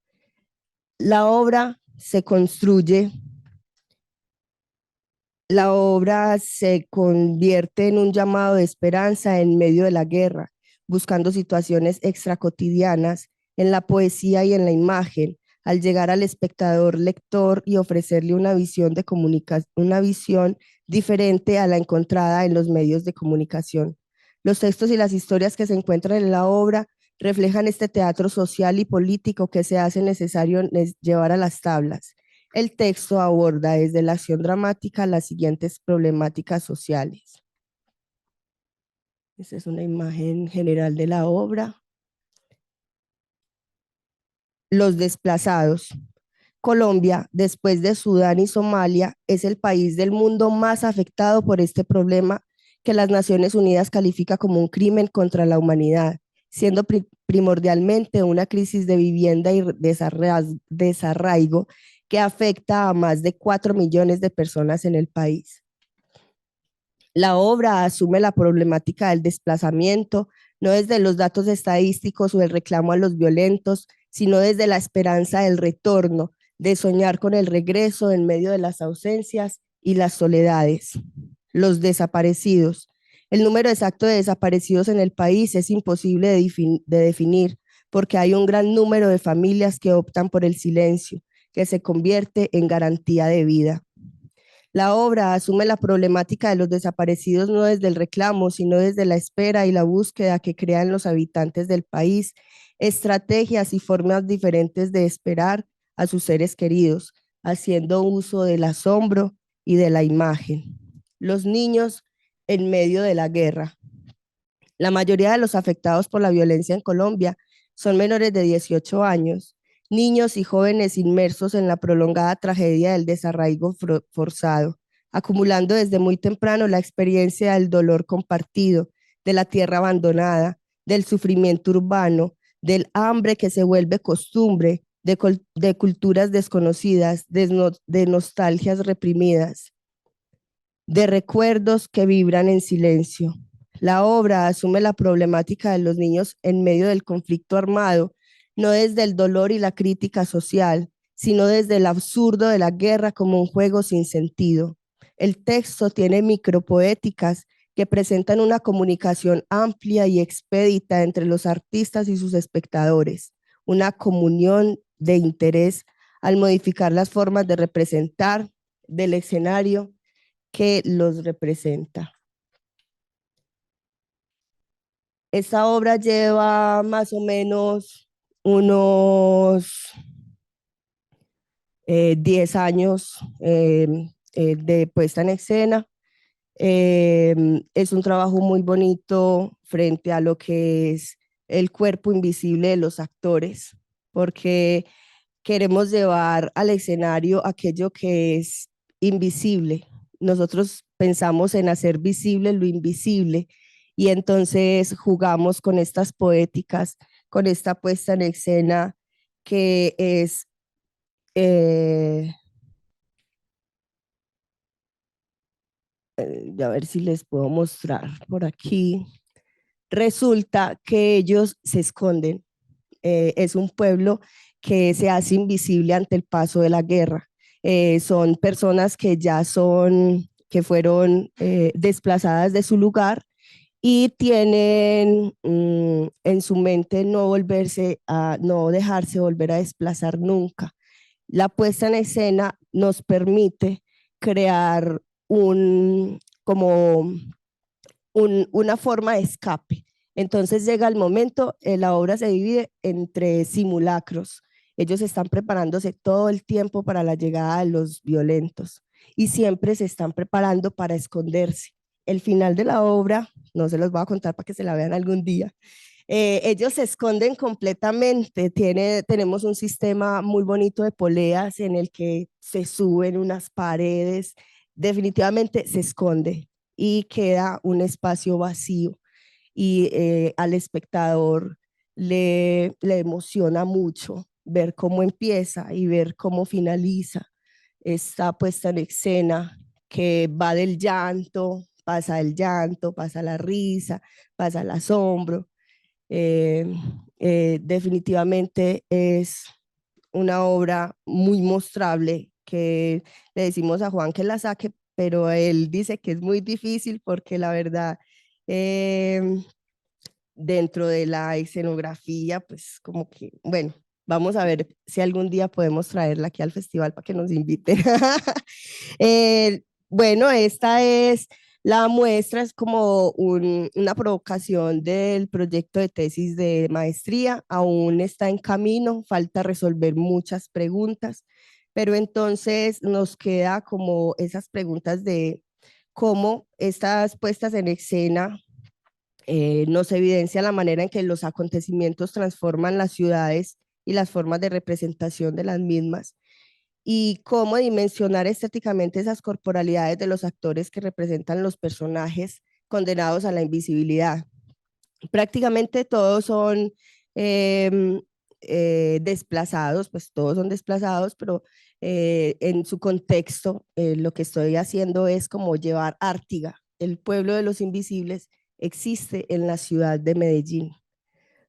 La obra se construye, la obra se convierte en un llamado de esperanza en medio de la guerra, buscando situaciones extracotidianas en la poesía y en la imagen, al llegar al espectador lector y ofrecerle una visión de una visión diferente a la encontrada en los medios de comunicación. Los textos y las historias que se encuentran en la obra reflejan este teatro social y político que se hace necesario llevar a las tablas. El texto aborda desde la acción dramática las siguientes problemáticas sociales. Esta es una imagen general de la obra. Los desplazados. Colombia, después de Sudán y Somalia, es el país del mundo más afectado por este problema que las Naciones Unidas califica como un crimen contra la humanidad, siendo primordialmente una crisis de vivienda y desarraigo que afecta a más de 4 millones de personas en el país. La obra asume la problemática del desplazamiento, no desde los datos estadísticos o el reclamo a los violentos, sino desde la esperanza del retorno, de soñar con el regreso en medio de las ausencias y las soledades. Los desaparecidos. El número exacto de desaparecidos en el país es imposible de definir porque hay un gran número de familias que optan por el silencio, que se convierte en garantía de vida. La obra asume la problemática de los desaparecidos no desde el reclamo, sino desde la espera y la búsqueda que crean los habitantes del país, estrategias y formas diferentes de esperar a sus seres queridos, haciendo uso del asombro y de la imagen. Los niños en medio de la guerra. La mayoría de los afectados por la violencia en Colombia son menores de 18 años, niños y jóvenes inmersos en la prolongada tragedia del desarraigo forzado, acumulando desde muy temprano la experiencia del dolor compartido, de la tierra abandonada, del sufrimiento urbano, del hambre que se vuelve costumbre, de culturas desconocidas, de nostalgias reprimidas, de recuerdos que vibran en silencio. La obra asume la problemática de los niños en medio del conflicto armado, no desde el dolor y la crítica social, sino desde el absurdo de la guerra como un juego sin sentido. El texto tiene micropoéticas que presentan una comunicación amplia y expedita entre los artistas y sus espectadores, una comunión de interés al modificar las formas de representar del escenario que los representa. Esta obra lleva más o menos unos 10 años de puesta en escena. Es un trabajo muy bonito frente a lo que es el cuerpo invisible de los actores, porque queremos llevar al escenario aquello que es invisible. Nosotros pensamos en hacer visible lo invisible y entonces jugamos con estas poéticas, con esta puesta en escena que es a ver si les puedo mostrar por aquí. Resulta que ellos se esconden es un pueblo que se hace invisible ante el paso de la guerra. Son personas que que fueron desplazadas de su lugar y tienen en su mente no dejarse volver a desplazar nunca. La puesta en escena nos permite crear como una forma de escape. Entonces llega el momento, la obra se divide entre simulacros. Ellos están preparándose todo el tiempo para la llegada de los violentos y siempre se están preparando para esconderse. El final de la obra, no se los voy a contar para que se la vean algún día. Ellos se esconden completamente. Tenemos un sistema muy bonito de poleas en el que se suben unas paredes. Definitivamente se esconde y queda un espacio vacío y al espectador le emociona mucho ver cómo empieza y ver cómo finaliza esta puesta en escena que va del llanto, pasa la risa, pasa el asombro. Definitivamente es una obra muy mostrable que le decimos a Juan que la saque, pero él dice que es muy difícil porque la verdad, dentro de la escenografía, pues como que, bueno, vamos a ver si algún día podemos traerla aquí al festival para que nos inviten. Bueno, esta es la muestra, es como una provocación del proyecto de tesis de maestría, aún está en camino, falta resolver muchas preguntas, pero entonces nos queda como esas preguntas de cómo estas puestas en escena nos evidencian la manera en que los acontecimientos transforman las ciudades y las formas de representación de las mismas, y cómo dimensionar estéticamente esas corporalidades de los actores que representan los personajes condenados a la invisibilidad. Prácticamente todos son desplazados, pues todos son desplazados, pero en su contexto lo que estoy haciendo es como llevar Ártiga, el pueblo de los invisibles, existe en la ciudad de Medellín,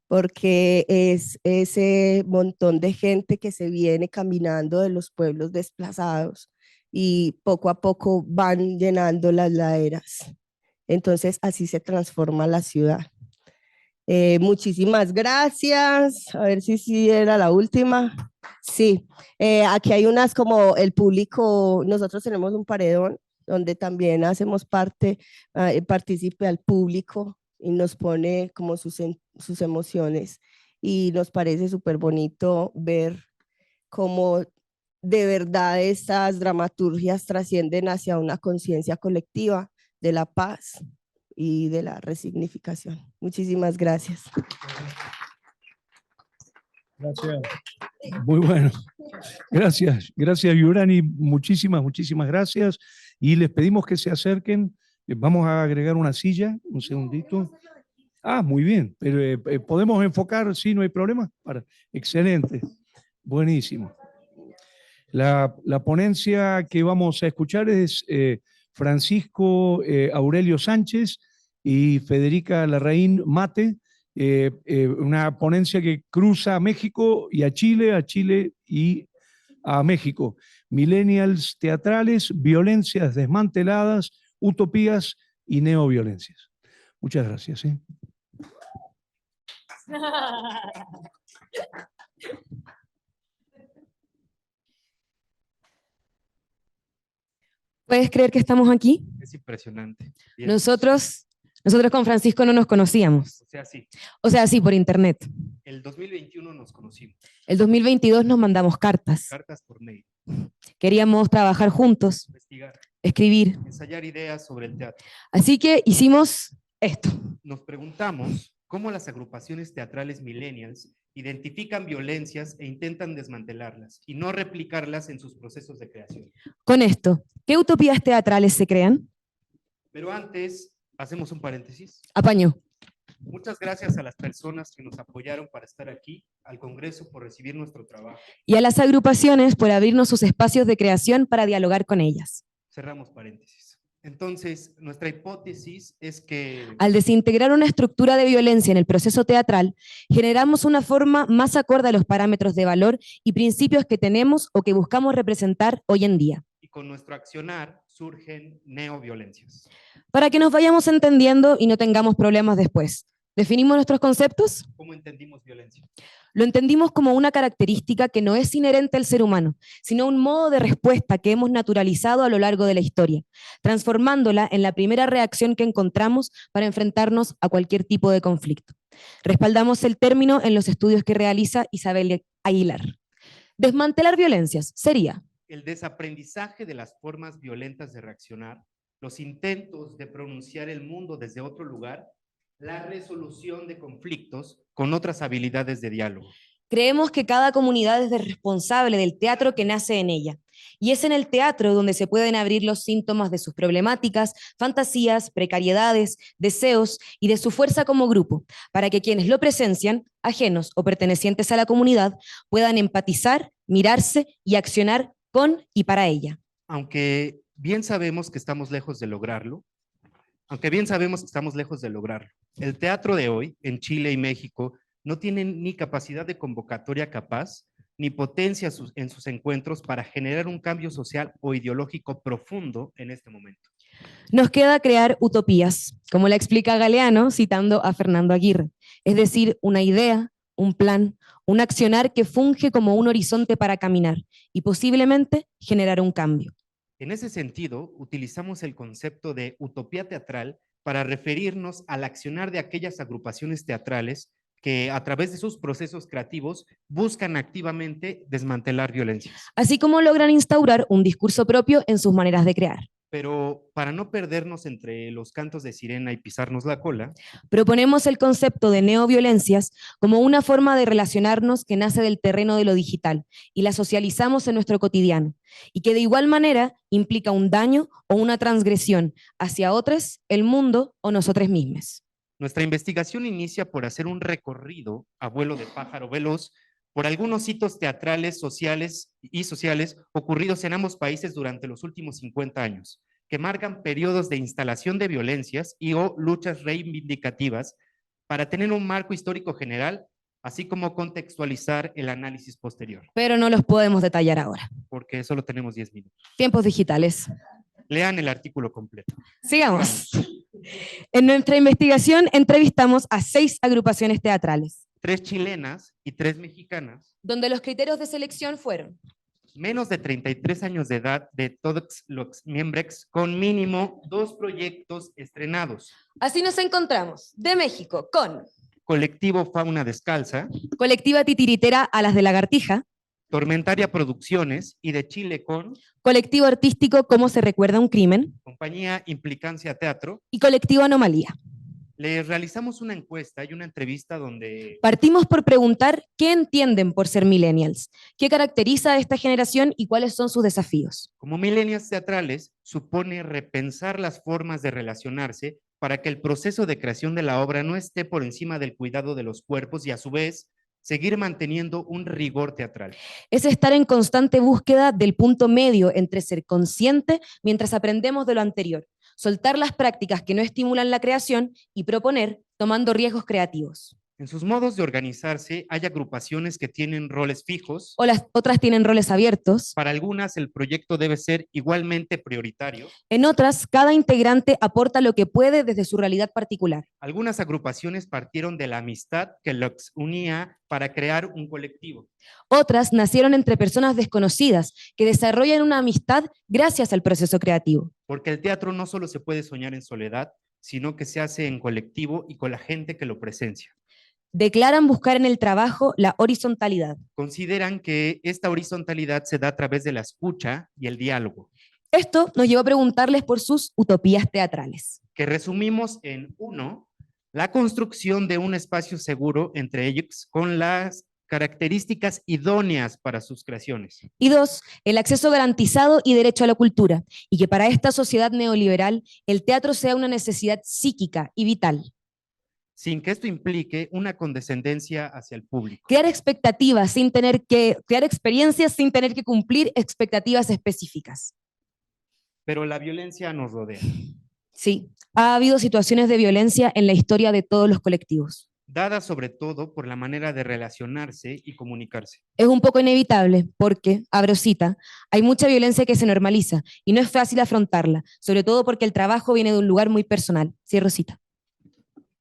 porque es ese montón de gente que se viene caminando de los pueblos desplazados y poco a poco van llenando las laderas. Entonces así se transforma la ciudad. Muchísimas gracias. A ver si era la última. Sí, aquí hay unas como el público, nosotros tenemos un paredón donde también hacemos partícipe al público y nos pone como sus emociones, y nos parece súper bonito ver cómo de verdad estas dramaturgias trascienden hacia una conciencia colectiva de la paz y de la resignificación. Muchísimas gracias. Gracias. Muy bueno. Gracias, Yurani. Muchísimas gracias. Y les pedimos que se acerquen. Vamos a agregar una silla, un segundito. Muy bien, pero podemos enfocar, sí, no hay problema. Excelente, buenísimo. La ponencia que vamos a escuchar es Francisco Aurelio Sánchez y Federica Larraín Mate, una ponencia que cruza a México y a Chile y a México. Millennials teatrales, violencias desmanteladas, utopías y neoviolencias. Muchas gracias. ¿Puedes creer que estamos aquí? Es impresionante. Bien. Nosotros con Francisco no nos conocíamos. O sea, sí, por internet. El 2021 nos conocimos. El 2022 nos mandamos cartas. Cartas por mail. Queríamos trabajar juntos, Investigar. Escribir. Ensayar ideas sobre el teatro. Así que hicimos esto. Nos preguntamos cómo las agrupaciones teatrales millennials identifican violencias e intentan desmantelarlas y no replicarlas en sus procesos de creación. Con esto, ¿qué utopías teatrales se crean? Pero antes, hacemos un paréntesis. Apaño. Muchas gracias a las personas que nos apoyaron para estar aquí, al Congreso por recibir nuestro trabajo. Y a las agrupaciones por abrirnos sus espacios de creación para dialogar con ellas. Cerramos paréntesis. Entonces, nuestra hipótesis es que Al desintegrar una estructura de violencia en el proceso teatral, generamos una forma más acorde a los parámetros de valor y principios que tenemos o que buscamos representar hoy en día. y con nuestro accionar surgen neoviolencias. Para que nos vayamos entendiendo y no tengamos problemas después, ¿definimos nuestros conceptos? ¿Cómo entendimos violencia? Lo entendimos como una característica que no es inherente al ser humano, sino un modo de respuesta que hemos naturalizado a lo largo de la historia, transformándola en la primera reacción que encontramos para enfrentarnos a cualquier tipo de conflicto. Respaldamos el término en los estudios que realiza Isabel Aguilar. Desmantelar violencias sería El desaprendizaje de las formas violentas de reaccionar, los intentos de pronunciar el mundo desde otro lugar, la resolución de conflictos con otras habilidades de diálogo. Creemos que cada comunidad es responsable del teatro que nace en ella, y es en el teatro donde se pueden abrir los síntomas de sus problemáticas, fantasías, precariedades, deseos y de su fuerza como grupo, para que quienes lo presencian, ajenos o pertenecientes a la comunidad, puedan empatizar, mirarse y accionar con y para ella. Aunque bien sabemos que estamos lejos de lograrlo, el teatro de hoy en Chile y México no tiene ni capacidad de convocatoria capaz, ni potencia en sus encuentros para generar un cambio social o ideológico profundo en este momento. Nos queda crear utopías, como la explica Galeano citando a Fernando Aguirre, es decir, una idea, un plan, un accionar que funge como un horizonte para caminar y posiblemente generar un cambio. En ese sentido, utilizamos el concepto de utopía teatral para referirnos al accionar de aquellas agrupaciones teatrales que a través de sus procesos creativos buscan activamente desmantelar violencias. Así como logran instaurar un discurso propio en sus maneras de crear. Pero para no perdernos entre los cantos de sirena y pisarnos la cola, proponemos el concepto de neoviolencias como una forma de relacionarnos que nace del terreno de lo digital y la socializamos en nuestro cotidiano, y que de igual manera implica un daño o una transgresión hacia otros, el mundo o nosotros mismos. nuestra investigación inicia por hacer un recorrido a vuelo de pájaro veloz por algunos hitos teatrales, sociales ocurridos en ambos países durante los últimos 50 años, que marcan periodos de instalación de violencias y o luchas reivindicativas para tener un marco histórico general, así como contextualizar el análisis posterior. Pero no los podemos detallar ahora. Porque solo tenemos 10 minutos. Tiempos digitales. Lean el artículo completo. Sigamos. En nuestra investigación entrevistamos a 6 agrupaciones teatrales. 3 chilenas y 3 mexicanas. Donde los criterios de selección fueron menos de 33 años de edad de todos los miembros con mínimo 2 proyectos estrenados. Así nos encontramos de México con Colectivo Fauna Descalza, Colectiva Titiritera Alas de Lagartija, Tormentaria Producciones, y de Chile con Colectivo Artístico Cómo se recuerda un crimen Compañía Implicancia Teatro y Colectivo Anomalía. Les realizamos una encuesta y una entrevista donde partimos por preguntar qué entienden por ser millennials, qué caracteriza a esta generación y cuáles son sus desafíos. Como millennials teatrales, supone repensar las formas de relacionarse para que el proceso de creación de la obra no esté por encima del cuidado de los cuerpos y a su vez seguir manteniendo un rigor teatral. Es estar en constante búsqueda del punto medio entre ser consciente mientras aprendemos de lo anterior, soltar las prácticas que no estimulan la creación y proponer tomando riesgos creativos. En sus modos de organizarse hay agrupaciones que tienen roles fijos. O las otras tienen roles abiertos. Para algunas el proyecto debe ser igualmente prioritario. En otras, cada integrante aporta lo que puede desde su realidad particular. Algunas agrupaciones partieron de la amistad que los unía para crear un colectivo. Otras nacieron entre personas desconocidas que desarrollan una amistad gracias al proceso creativo. Porque el teatro no solo se puede soñar en soledad, sino que se hace en colectivo y con la gente que lo presencia. Declaran buscar en el trabajo la horizontalidad. Consideran que esta horizontalidad se da a través de la escucha y el diálogo. Esto nos llevó a preguntarles por sus utopías teatrales. Que resumimos en 1, la construcción de un espacio seguro entre ellos con las características idóneas para sus creaciones. Y 2, el acceso garantizado y derecho a la cultura, y que para esta sociedad neoliberal el teatro sea una necesidad psíquica y vital. Sin que esto implique una condescendencia hacia el público. Crear experiencias sin tener que cumplir expectativas específicas. pero la violencia nos rodea. Sí, ha habido situaciones de violencia en la historia de todos los colectivos. Dada sobre todo por la manera de relacionarse y comunicarse. Es un poco inevitable porque, abro cita, hay mucha violencia que se normaliza y no es fácil afrontarla, sobre todo porque el trabajo viene de un lugar muy personal. Cierro cita.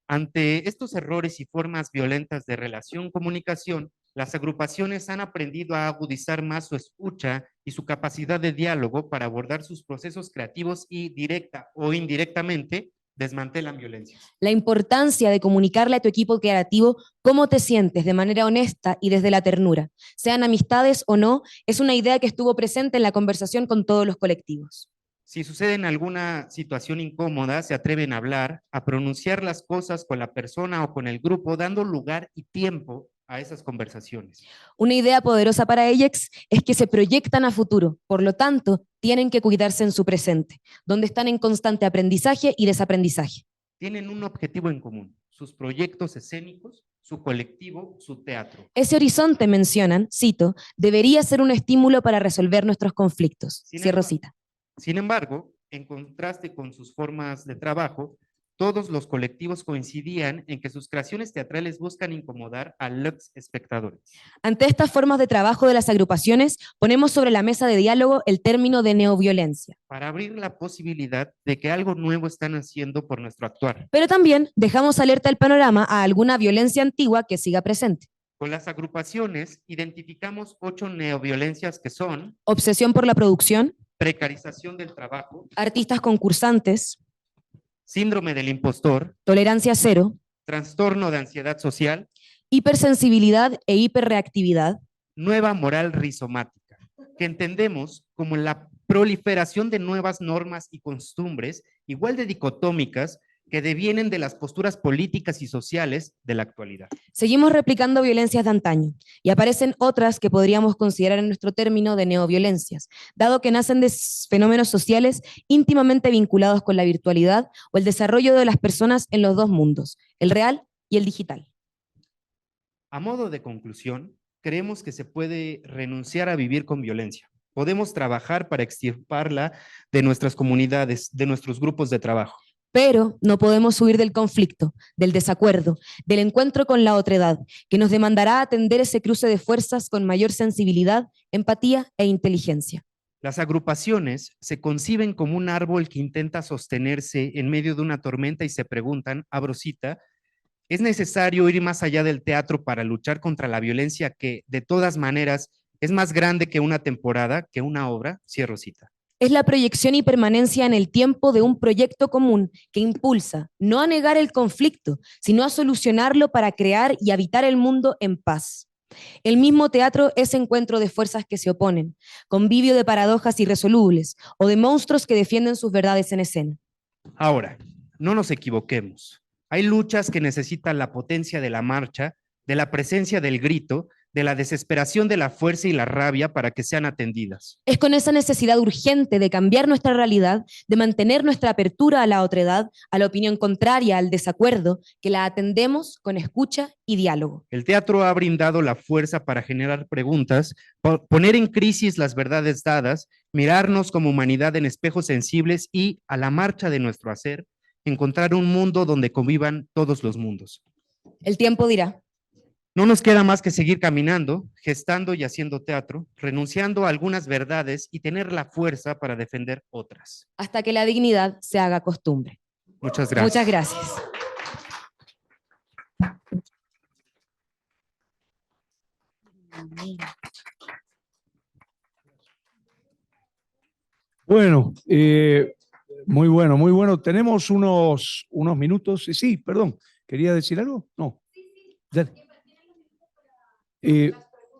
Ante estos errores y formas violentas de relación-comunicación, las agrupaciones han aprendido a agudizar más su escucha y su capacidad de diálogo para abordar sus procesos creativos y directa o indirectamente desmantelan violencia. La importancia de comunicarle a tu equipo creativo cómo te sientes de manera honesta y desde la ternura, sean amistades o no, es una idea que estuvo presente en la conversación con todos los colectivos. Si sucede en alguna situación incómoda, se atreven a hablar, a pronunciar las cosas con la persona o con el grupo, dando lugar y tiempo a esas conversaciones. Una idea poderosa para ellas es que se proyectan a futuro, por lo tanto, tienen que cuidarse en su presente, donde están en constante aprendizaje y desaprendizaje. Tienen un objetivo en común, sus proyectos escénicos, su colectivo, su teatro. Ese horizonte, mencionan, cito, debería ser un estímulo para resolver nuestros conflictos. Cierro cita. Sin embargo, en contraste con sus formas de trabajo, todos los colectivos coincidían en que sus creaciones teatrales buscan incomodar a los espectadores. Ante estas formas de trabajo de las agrupaciones, ponemos sobre la mesa de diálogo el término de neoviolencia. Para abrir la posibilidad de que algo nuevo están haciendo por nuestro actuar. Pero también dejamos alerta el panorama a alguna violencia antigua que siga presente. Con las agrupaciones identificamos 8 neoviolencias que son: obsesión por la producción, precarización del trabajo, artistas concursantes, síndrome del impostor, tolerancia cero, trastorno de ansiedad social, hipersensibilidad e hiperreactividad, nueva moral rizomática, que entendemos como la proliferación de nuevas normas y costumbres igual de dicotómicas que devienen de las posturas políticas y sociales de la actualidad. Seguimos replicando violencias de antaño y aparecen otras que podríamos considerar en nuestro término de neoviolencias, dado que nacen de fenómenos sociales íntimamente vinculados con la virtualidad o el desarrollo de las personas en los dos mundos, el real y el digital. A modo de conclusión, creemos que se puede renunciar a vivir con violencia. Podemos trabajar para extirparla de nuestras comunidades, de nuestros grupos de trabajo. Pero no podemos huir del conflicto, del desacuerdo, del encuentro con la otredad, que nos demandará atender ese cruce de fuerzas con mayor sensibilidad, empatía e inteligencia. Las agrupaciones se conciben como un árbol que intenta sostenerse en medio de una tormenta y se preguntan, abro cita, ¿es necesario ir más allá del teatro para luchar contra la violencia que, de todas maneras, es más grande que una temporada, que una obra? Cierro cita. Es la proyección y permanencia en el tiempo de un proyecto común que impulsa no a negar el conflicto, sino a solucionarlo para crear y habitar el mundo en paz. El mismo teatro es encuentro de fuerzas que se oponen, convivio de paradojas irresolubles o de monstruos que defienden sus verdades en escena. Ahora, no nos equivoquemos. Hay luchas que necesitan la potencia de la marcha, de la presencia del grito, de la desesperación de la fuerza y la rabia para que sean atendidas. Es con esa necesidad urgente de cambiar nuestra realidad, de mantener nuestra apertura a la otredad, a la opinión contraria, al desacuerdo, que la atendemos con escucha y diálogo. El teatro ha brindado la fuerza para generar preguntas, poner en crisis las verdades dadas, mirarnos como humanidad en espejos sensibles y, a la marcha de nuestro hacer, encontrar un mundo donde convivan todos los mundos. El tiempo dirá. No nos queda más que seguir caminando, gestando y haciendo teatro, renunciando a algunas verdades y tener la fuerza para defender otras. Hasta que la dignidad se haga costumbre. Muchas gracias. Muchas gracias. Bueno, muy bueno, muy bueno. Tenemos unos minutos. Sí, perdón. ¿Quería decir algo? No. Dale.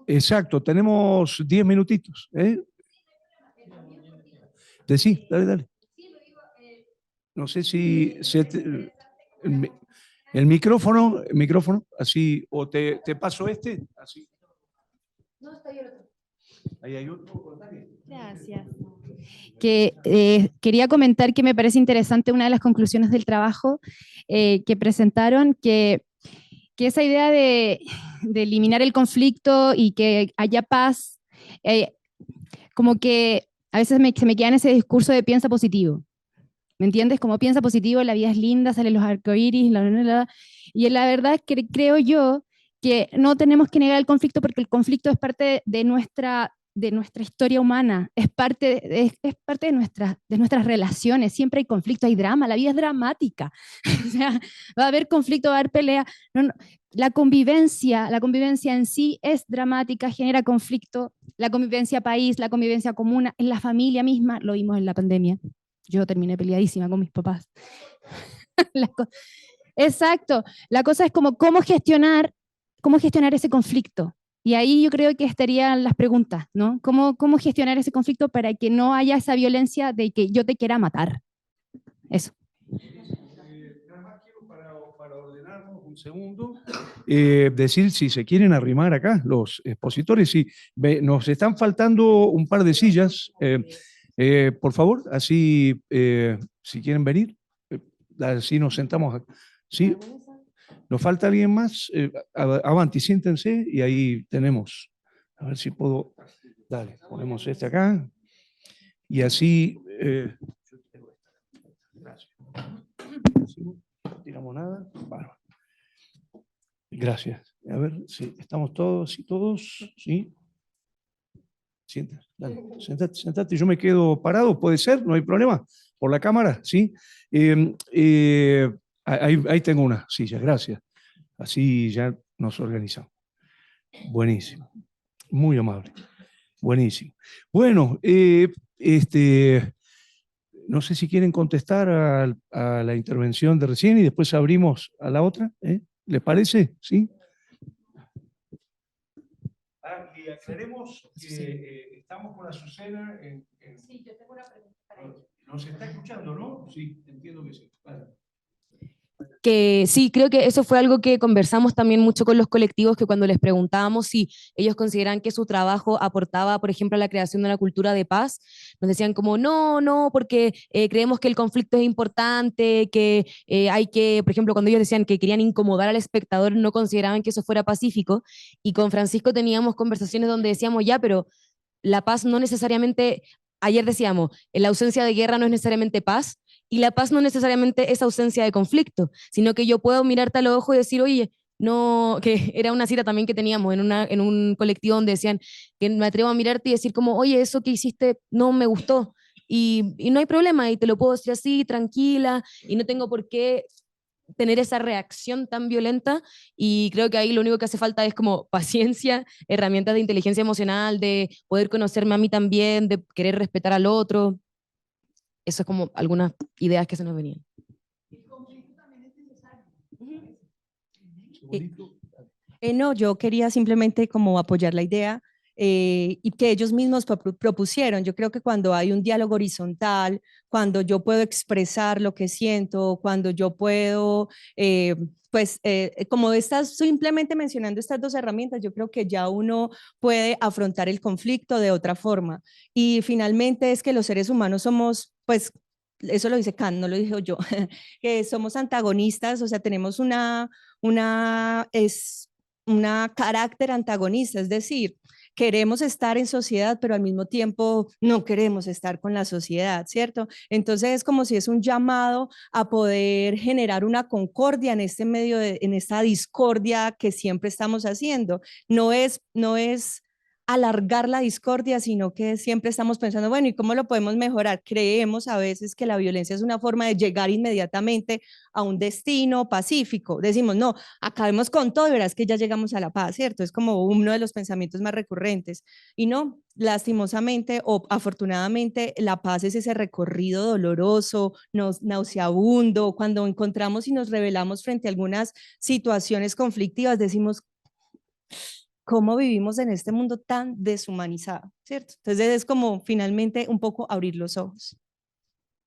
Exacto, tenemos 10 minutitos. Sí, dale. No sé si el micrófono, así, o te paso así. No, está ahí el otro. Ahí hay otro. Gracias. Quería comentar que me parece interesante una de las conclusiones del trabajo que presentaron, que esa idea de eliminar el conflicto y que haya paz, como que A veces se me queda en ese discurso de piensa positivo. ¿Me entiendes? Como piensa positivo, la vida es linda, salen los arcoíris, y la verdad es que creo yo que no tenemos que negar el conflicto porque el conflicto es parte de nuestra historia humana, es parte de nuestras relaciones, siempre hay conflicto, hay drama, la vida es dramática, o sea, va a haber conflicto, va a haber pelea, la convivencia en sí es dramática, genera conflicto, la convivencia país, la convivencia comuna, en la familia misma, lo vimos en la pandemia, yo terminé peleadísima con mis papás. Exacto, la cosa es como cómo gestionar ese conflicto. Y ahí yo creo que estarían las preguntas, ¿no? ¿Cómo gestionar ese conflicto para que no haya esa violencia de que yo te quiera matar? Eso. Nada más quiero para ordenarnos un segundo, decir si se quieren arrimar acá los expositores, si nos están faltando un par de sillas, por favor, así si quieren venir, así nos sentamos. ¿Sí? ¿Nos falta alguien más? Avanti, siéntense y ahí tenemos. A ver si puedo. Dale, ponemos este acá. Y así. Gracias. No tiramos nada. Bárbaro. Gracias. A ver si estamos todos y todos. ¿Sí? Siéntate, dale, sentate. Yo me quedo parado, puede ser, no hay problema. Por la cámara, ¿sí? Ahí tengo una silla, gracias. Así ya nos organizamos. Buenísimo. Muy amable. Buenísimo. Bueno, no sé si quieren contestar a la intervención de recién y después abrimos a la otra. ¿Les parece? ¿Sí? Y aclaremos que estamos con Azucena en... Sí, yo tengo una pregunta para ella. ¿Nos está escuchando, no? Sí, entiendo que sí. Vale. Que sí, creo que eso fue algo que conversamos también mucho con los colectivos, que cuando les preguntábamos si ellos consideran que su trabajo aportaba, por ejemplo, a la creación de una cultura de paz, nos decían como, no, porque creemos que el conflicto es importante, que hay que, por ejemplo, cuando ellos decían que querían incomodar al espectador, no consideraban que eso fuera pacífico, y con Francisco teníamos conversaciones donde decíamos, ya, pero la paz no necesariamente, ayer decíamos, la ausencia de guerra no es necesariamente paz, y la paz no necesariamente es ausencia de conflicto, sino que yo puedo mirarte a los ojos y decir, oye, no, que era una cita también que teníamos en un colectivo donde decían que me atrevo a mirarte y decir como, oye, eso que hiciste no me gustó, y no hay problema, y te lo puedo decir así, tranquila, y no tengo por qué tener esa reacción tan violenta, y creo que ahí lo único que hace falta es como paciencia, herramientas de inteligencia emocional, de poder conocerme a mí también, de querer respetar al otro. Eso es como algunas ideas que se nos venían. El conflicto también es necesario. No, yo quería simplemente como apoyar la idea y que ellos mismos propusieron. Yo creo que cuando hay un diálogo horizontal, cuando yo puedo expresar lo que siento, cuando yo puedo, como estás simplemente mencionando estas dos herramientas, yo creo que ya uno puede afrontar el conflicto de otra forma. Y finalmente es que los seres humanos somos, pues, eso lo dice Kant, no lo dije yo, que somos antagonistas, o sea, tenemos una carácter antagonista, es decir, queremos estar en sociedad, pero al mismo tiempo no queremos estar con la sociedad, ¿cierto? Entonces es como si es un llamado a poder generar una concordia en este medio, en esta discordia que siempre estamos haciendo. No es alargar la discordia, sino que siempre estamos pensando, bueno, ¿y cómo lo podemos mejorar? Creemos a veces que la violencia es una forma de llegar inmediatamente a un destino pacífico. Decimos, no, acabemos con todo y verás que ya llegamos a la paz, ¿cierto? Es como uno de los pensamientos más recurrentes. Y no, lastimosamente o afortunadamente, la paz es ese recorrido doloroso, nauseabundo. Cuando encontramos y nos revelamos frente a algunas situaciones conflictivas, decimos, cómo vivimos en este mundo tan deshumanizado, ¿cierto? Entonces es como finalmente un poco abrir los ojos.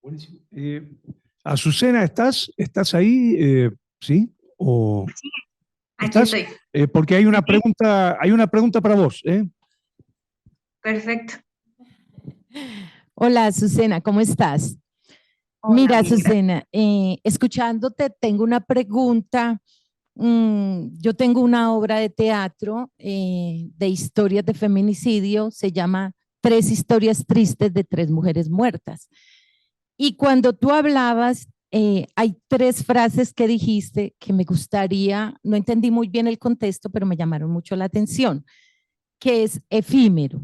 Buenísimo. Azucena, ¿estás ahí? ¿Sí? ¿O sí, aquí estás? estoy. Porque hay una pregunta para vos. Perfecto. Hola, Azucena, ¿cómo estás? Hola, Mira, bien, Azucena, escuchándote, tengo una pregunta. Yo tengo una obra de teatro de historias de feminicidio, se llama 3 historias tristes de 3 mujeres muertas. Y cuando tú hablabas, hay 3 frases que dijiste que me gustaría, no entendí muy bien el contexto, pero me llamaron mucho la atención, que es efímero,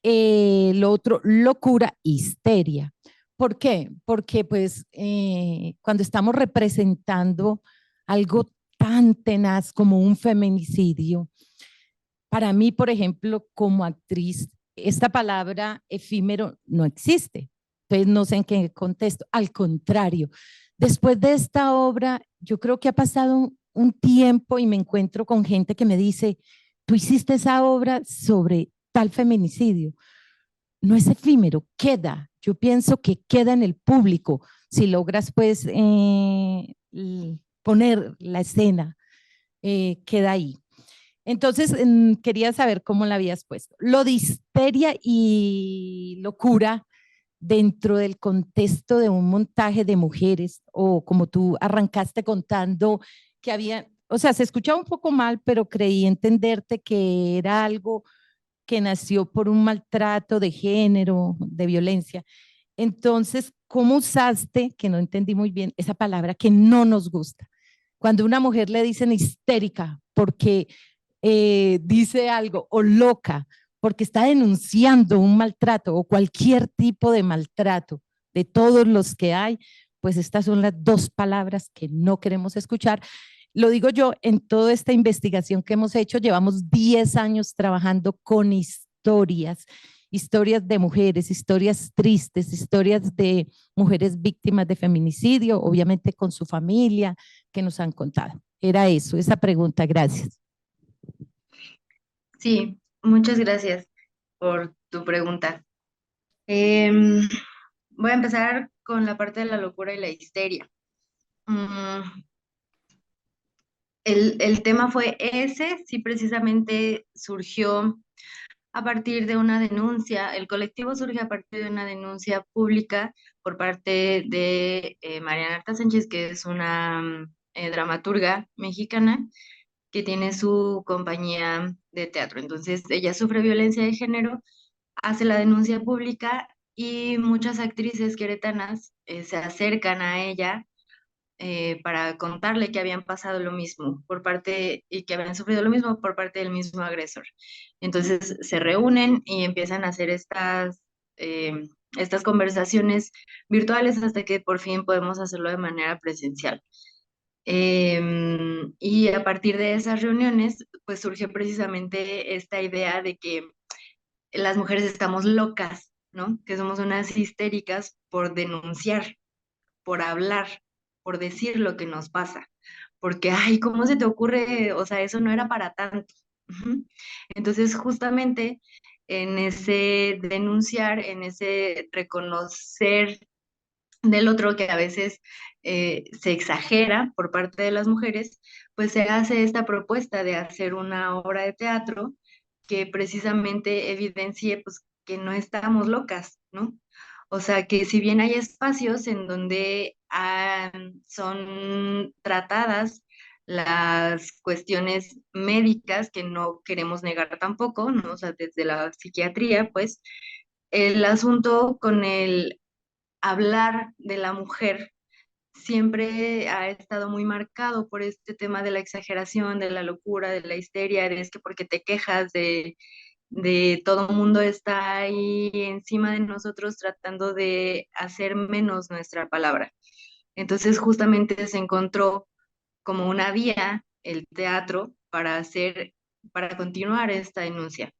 lo otro, locura, histeria. ¿Por qué? Porque pues cuando estamos representando algo tan tenaz como un feminicidio, para mí, por ejemplo, como actriz, esta palabra efímero no existe. Entonces, no sé en qué contexto. Al contrario, después de esta obra, yo creo que ha pasado un tiempo y me encuentro con gente que me dice, tú hiciste esa obra sobre tal feminicidio. No es efímero, queda. Yo pienso que queda en el público si logras pues poner la escena, queda ahí. Entonces, quería saber cómo la habías puesto. Lo de histeria y locura dentro del contexto de un montaje de mujeres, o como tú arrancaste contando que había, o sea, se escuchaba un poco mal, pero creí entenderte que era algo que nació por un maltrato de género, de violencia. Entonces, ¿cómo usaste, que no entendí muy bien, esa palabra que no nos gusta? Cuando a una mujer le dicen histérica porque dice algo, o loca porque está denunciando un maltrato o cualquier tipo de maltrato de todos los que hay, pues estas son las 2 palabras que no queremos escuchar. Lo digo yo, en toda esta investigación que hemos hecho, llevamos 10 años trabajando con historias, historias de mujeres, historias tristes, historias de mujeres víctimas de feminicidio, obviamente con su familia, que nos han contado. Era eso, esa pregunta, gracias. Sí, muchas gracias por tu pregunta. Voy a empezar con la parte de la locura y la histeria. El tema fue ese, sí, precisamente surgió a partir de una denuncia, el colectivo surge a partir de una denuncia pública por parte de Mariana Arta Sánchez, que es una dramaturga mexicana que tiene su compañía de teatro. Entonces, ella sufre violencia de género, hace la denuncia pública y muchas actrices queretanas se acercan a ella para contarle que habían pasado lo mismo por parte y que habían sufrido lo mismo por parte del mismo agresor. Entonces se reúnen y empiezan a hacer estas conversaciones virtuales hasta que por fin podemos hacerlo de manera presencial. Y a partir de esas reuniones, pues surge precisamente esta idea de que las mujeres estamos locas, ¿no? Que somos unas histéricas por denunciar, por hablar, por decir lo que nos pasa. Porque, ay, ¿cómo se te ocurre? O sea, eso no era para tanto. Ujú. Entonces, justamente en ese denunciar, en ese reconocer del otro que a veces se exagera por parte de las mujeres, pues se hace esta propuesta de hacer una obra de teatro que precisamente evidencie pues que no estamos locas, ¿no? O sea, que si bien hay espacios en donde son tratadas las cuestiones médicas que no queremos negar tampoco, ¿no? O sea, desde la psiquiatría, pues el asunto con el hablar de la mujer siempre ha estado muy marcado por este tema de la exageración, de la locura, de la histeria, de es que porque te quejas de todo el mundo está ahí encima de nosotros tratando de hacer menos nuestra palabra. Entonces justamente se encontró como una vía el teatro para continuar esta denuncia.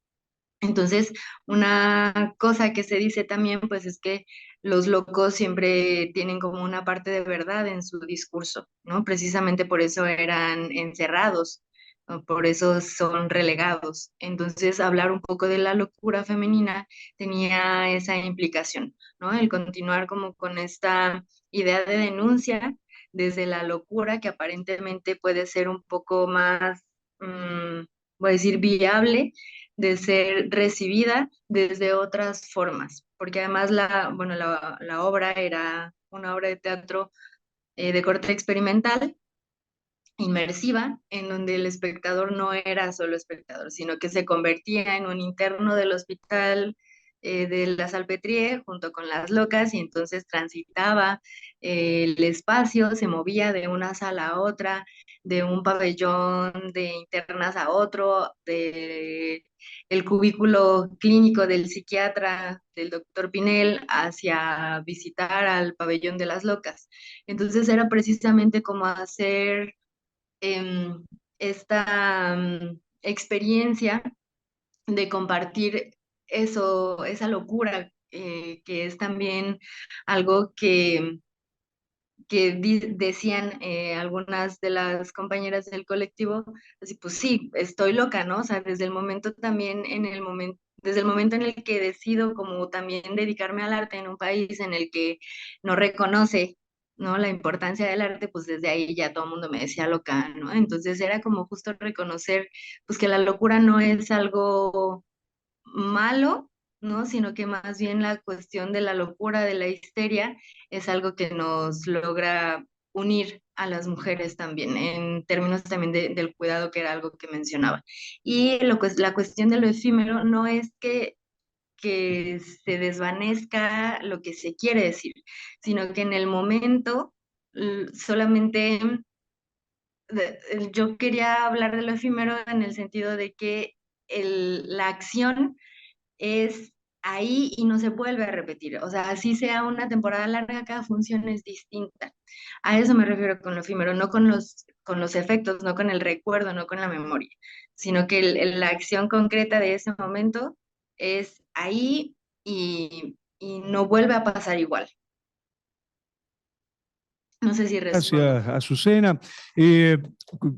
Entonces, una cosa que se dice también, pues es que los locos siempre tienen como una parte de verdad en su discurso, ¿no? Precisamente por eso eran encerrados, ¿no? Por eso son relegados. Entonces, hablar un poco de la locura femenina tenía esa implicación, ¿no? El continuar como con esta idea de denuncia desde la locura que aparentemente puede ser un poco más, voy a decir, viable de ser recibida desde otras formas, porque además la obra era una obra de teatro de corte experimental, inmersiva, en donde el espectador no era solo espectador, sino que se convertía en un interno del hospital, de la Salpêtrière junto con las locas, y entonces transitaba el espacio, se movía de una sala a otra, de un pabellón de internas a otro, de el cubículo clínico del psiquiatra, del doctor Pinel, hacia visitar al pabellón de las locas. Entonces era precisamente como hacer esta experiencia de compartir eso, esa locura, que es también algo que decían algunas de las compañeras del colectivo, así pues sí, estoy loca, ¿no? O sea, desde el momento también, desde el momento en el que decido como también dedicarme al arte en un país en el que no reconoce, ¿no?, la importancia del arte, pues desde ahí ya todo el mundo me decía loca, ¿no? Entonces era como justo reconocer, pues que la locura no es algo malo, ¿no? Sino que más bien la cuestión de la locura, de la histeria, es algo que nos logra unir a las mujeres también, en términos también del cuidado, que era algo que mencionaba. Y la cuestión de lo efímero no es que se desvanezca lo que se quiere decir, sino que en el momento solamente yo quería hablar de lo efímero en el sentido de que la acción es ahí y no se vuelve a repetir. O sea, así sea una temporada larga, cada función es distinta. A eso me refiero con lo efímero, no con los efectos, no con el recuerdo, no con la memoria, sino que la acción concreta de ese momento es ahí y no vuelve a pasar igual. No sé si respondo. Gracias, Azucena.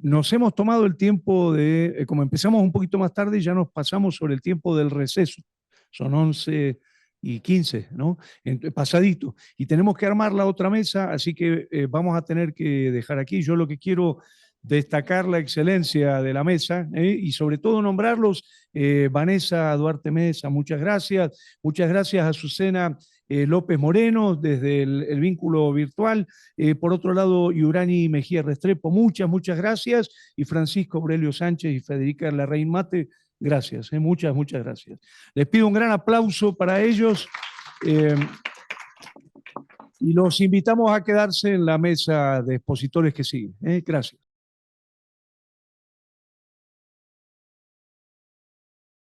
Nos hemos tomado el tiempo de, como empezamos un poquito más tarde, ya nos pasamos sobre el tiempo del receso. Son 11:15, ¿no? Pasadito. Y tenemos que armar la otra mesa, así que vamos a tener que dejar aquí. Yo lo que quiero destacar la excelencia de la mesa y sobre todo nombrarlos. Vanessa Duarte Mesa, muchas gracias. Muchas gracias a Azucena López Moreno desde el vínculo virtual. Por otro lado, Yurani Mejía Restrepo, muchas gracias. Y Francisco Aurelio Sánchez y Federica Larraín Mate, gracias, muchas gracias. Les pido un gran aplauso para ellos y los invitamos a quedarse en la mesa de expositores que sigue. Gracias.